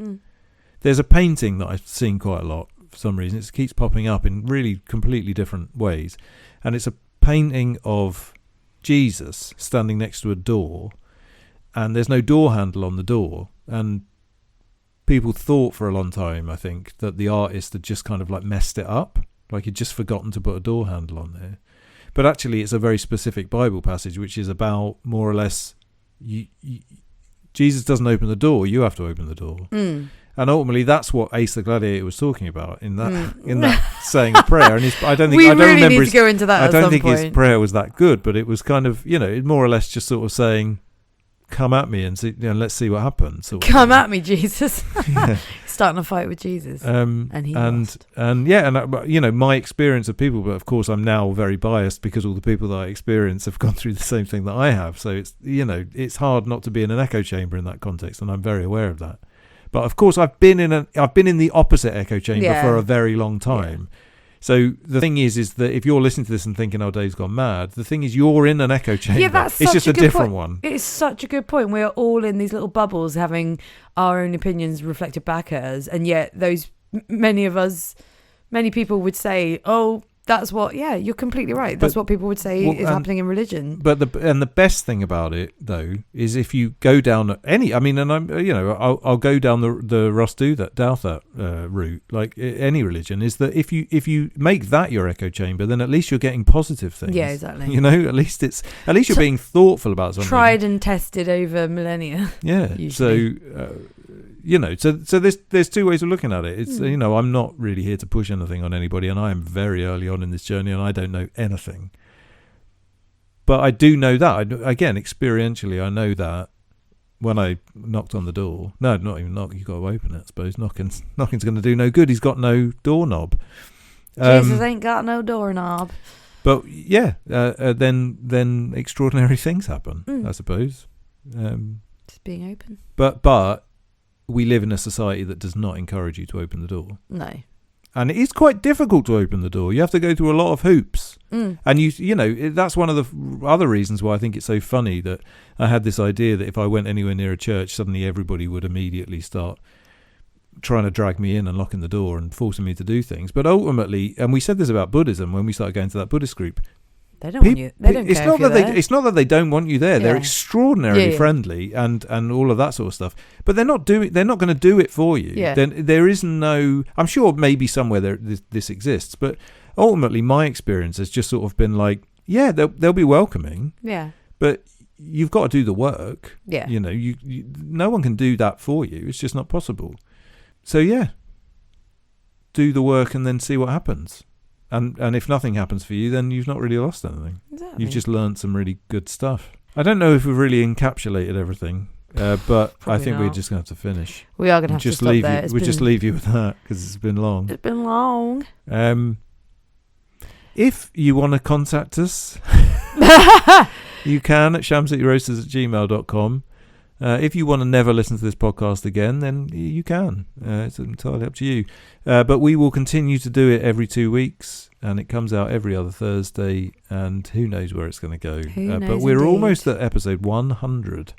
There's a painting that I've seen quite a lot for some reason. It keeps popping up in really completely different ways. And it's a painting of Jesus standing next to a door, and there's no door handle on the door. And people thought for a long time, I think, that the artist had just kind of like messed it up. Like he'd just forgotten to put a door handle on there. But actually it's a very specific Bible passage, which is about more or less Jesus doesn't open the door, you have to open the door. And ultimately that's what Ace the Gladiator was talking about in that saying a prayer. And I don't remember need to go into that. I don't think his prayer was that good, but it was kind of, more or less just sort of saying, come at me and see, let's see what happens. Come at me, Jesus. Starting a fight with Jesus, and he lost. My experience of people, but of course I'm now very biased because all the people that I experience have gone through the same thing that I have. So it's it's hard not to be in an echo chamber in that context, and I'm very aware of that. But of course I've been in the opposite echo chamber for a very long time. Yeah. So the thing is that if you're listening to this and thinking, "Oh, Dave's gone mad," the thing is you're in an echo chamber. Yeah, it's just a different one. It's such a good point. We're all in these little bubbles, having our own opinions reflected back at us, and yet many people would say, "Oh, that's what. Yeah, you're completely right. That's what people would say is happening in religion. But the best thing about it though is if you go down any. I mean, and I'll go down the Ross Douthat route. Like any religion, is that if you make that your echo chamber, then at least you're getting positive things. Yeah, exactly. You know, at least you're being thoughtful about something. Tried and tested over millennia. Yeah. Usually. So there's two ways of looking at it. It's I'm not really here to push anything on anybody, and I am very early on in this journey, and I don't know anything. But I do know that again experientially. I know that when I knocked on the door. No, not even knock. You got to open it. I suppose knocking's going to do no good. He's got no doorknob. Jesus ain't got no doorknob. But yeah, then extraordinary things happen. I suppose. Just being open. But we live in a society that does not encourage you to open the door. No. And it is quite difficult to open the door. You have to go through a lot of hoops. And that's one of the other reasons why I think it's so funny that I had this idea that if I went anywhere near a church, suddenly everybody would immediately start trying to drag me in and locking the door and forcing me to do things. But ultimately, and we said this about Buddhism when we started going to that Buddhist group, they don't want you. They don't care if you're there. It's not that they don't want you there. Yeah. They're extraordinarily friendly and all of that sort of stuff. But they're not going to do it for you. Yeah. There is no. I'm sure maybe somewhere this exists, but ultimately my experience has just sort of been like, yeah, they'll be welcoming. Yeah. But you've got to do the work. Yeah. You no one can do that for you. It's just not possible. So yeah, do the work and then see what happens. And if nothing happens for you, then you've not really lost anything. Exactly. You've just learned some really good stuff. I don't know if we've really encapsulated everything, but I think we're just going to have to finish. We are going to have to stop there. We'll just leave you with that because it's been long. It's been long. If you want to contact us, you can at shamsittyroasters@gmail.com. If you want to never listen to this podcast again, then you can. It's entirely up to you. But we will continue to do it every 2 weeks, and it comes out every other Thursday, and who knows where it's going to go. But we're almost at episode 100.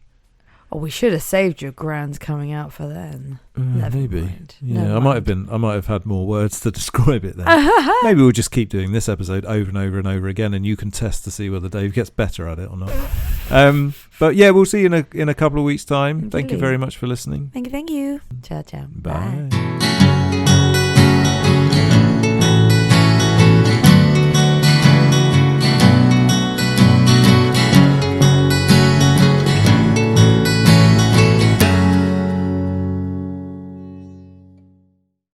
Oh, we should have saved your grands coming out for then. Maybe. Mind. Yeah, I might have had more words to describe it then. Maybe we'll just keep doing this episode over and over and over again, and you can test to see whether Dave gets better at it or not. But yeah, we'll see you in a couple of weeks' time. Indeed. Thank you very much for listening. Thank you. Ciao, ciao. Bye.